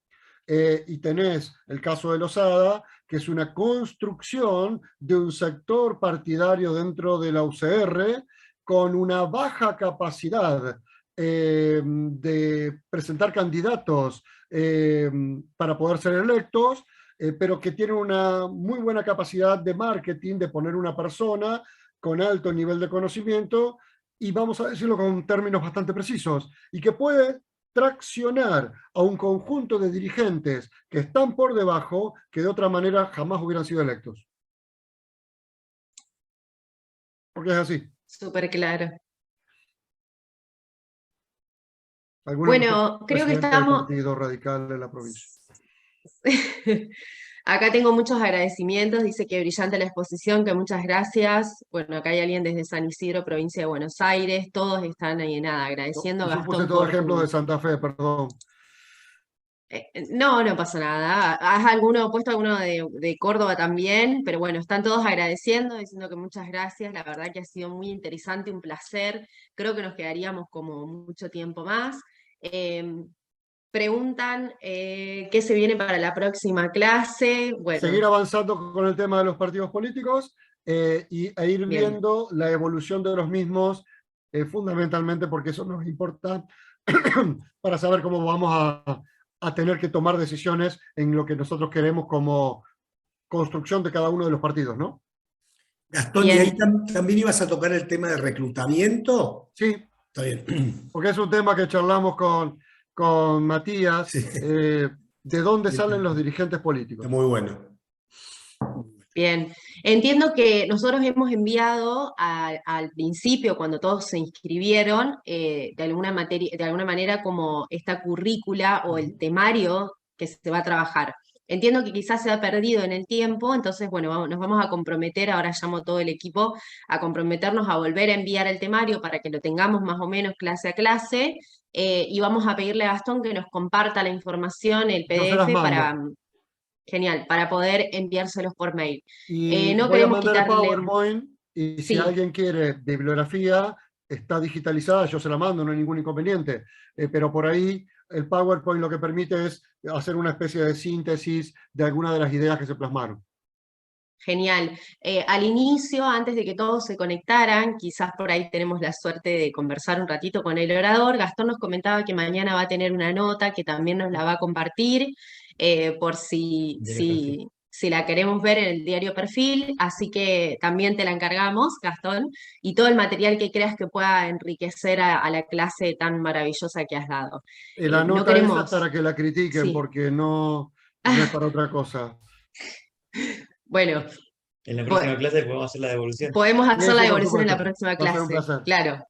y tenés el caso de Lozada, que es una construcción de un sector partidario dentro de la UCR con una baja capacidad de presentar candidatos para poder ser electos, pero que tienen una muy buena capacidad de marketing, de poner una persona con alto nivel de conocimiento, y vamos a decirlo con términos bastante precisos, y que puede traccionar a un conjunto de dirigentes que están por debajo, que de otra manera jamás hubieran sido electos. Porque es así. Súper claro. Algunos Bueno, creo que presidentes del estamos... Partido Radical de la provincia. Acá tengo muchos agradecimientos, dice que brillante la exposición, que muchas gracias. Bueno, acá hay alguien desde San Isidro, provincia de Buenos Aires, todos están ahí nada, agradeciendo a Yo puse Gastón todo por ejemplos de tu... Santa Fe, perdón. No, no pasa nada. Puesto alguno de Córdoba también, pero bueno, están todos agradeciendo, diciendo que muchas gracias. La verdad que ha sido muy interesante, un placer. Creo que nos quedaríamos como mucho tiempo más. Preguntan qué se viene para la próxima clase. Bueno, Seguir avanzando con el tema de los partidos políticos e ir bien. viendo la evolución de los mismos, fundamentalmente porque eso nos importa para saber cómo vamos a tener que tomar decisiones en lo que nosotros queremos como construcción de cada uno de los partidos, ¿no? Gastón, ¿y ahí Bien. también ibas a tocar el tema de reclutamiento? Sí, Está bien. porque es un tema que charlamos con Matías, Sí, de dónde salen está los dirigentes políticos. muy bueno. Bien, entiendo que nosotros hemos enviado al principio, cuando todos se inscribieron, de alguna manera como esta currícula o el temario que se va a trabajar. Entiendo que quizás se ha perdido en el tiempo, entonces, bueno, nos vamos a comprometer, ahora llamo a todo el equipo, a comprometernos a volver a enviar el temario para que lo tengamos más o menos clase a clase, y vamos a pedirle a Gastón que nos comparta la información, el Yo se las PDF, mando. Genial, para poder enviárselos por mail. Y No voy a queremos mandar el quitarle... PowerPoint, y si Sí, alguien quiere bibliografía, está digitalizada, yo se la mando, no hay ningún inconveniente. Pero por ahí el PowerPoint lo que permite es hacer una especie de síntesis de alguna de las ideas que se plasmaron. genial. Al inicio, antes de que todos se conectaran, quizás por ahí tenemos la suerte de conversar un ratito con el orador. Gastón nos comentaba que mañana va a tener una nota que también nos la va a compartir, por si la queremos ver en el diario Perfil, así que también te la encargamos, Gastón, y todo el material que creas que pueda enriquecer a la clase tan maravillosa que has dado. La No nota esa es queremos... para que la critiquen, Sí. porque no es para otra cosa. Bueno, En la po- próxima clase podemos hacer la devolución. podemos hacer la Eso, por devolución en la supuesto, próxima va a ser un clase, placer. claro.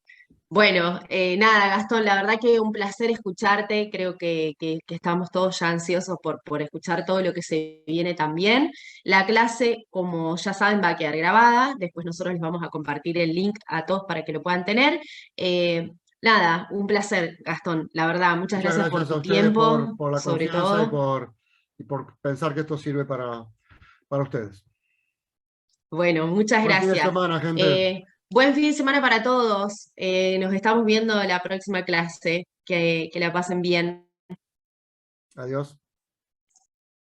Bueno, nada, Gastón, la verdad que un placer escucharte, creo que estamos todos ya ansiosos por escuchar todo lo que se viene también. La clase, como ya saben, va a quedar grabada, después nosotros les vamos a compartir el link a todos para que lo puedan tener. Nada, un placer, Gastón, la verdad, muchas Muchas gracias por gracias a tu ustedes tiempo, por la sobre confianza todo. y por pensar que esto sirve para ustedes. Bueno, muchas Buen fin de gracias. semana, gente. Buen fin de semana para todos. Nos estamos viendo la próxima clase. Que la pasen bien. Adiós.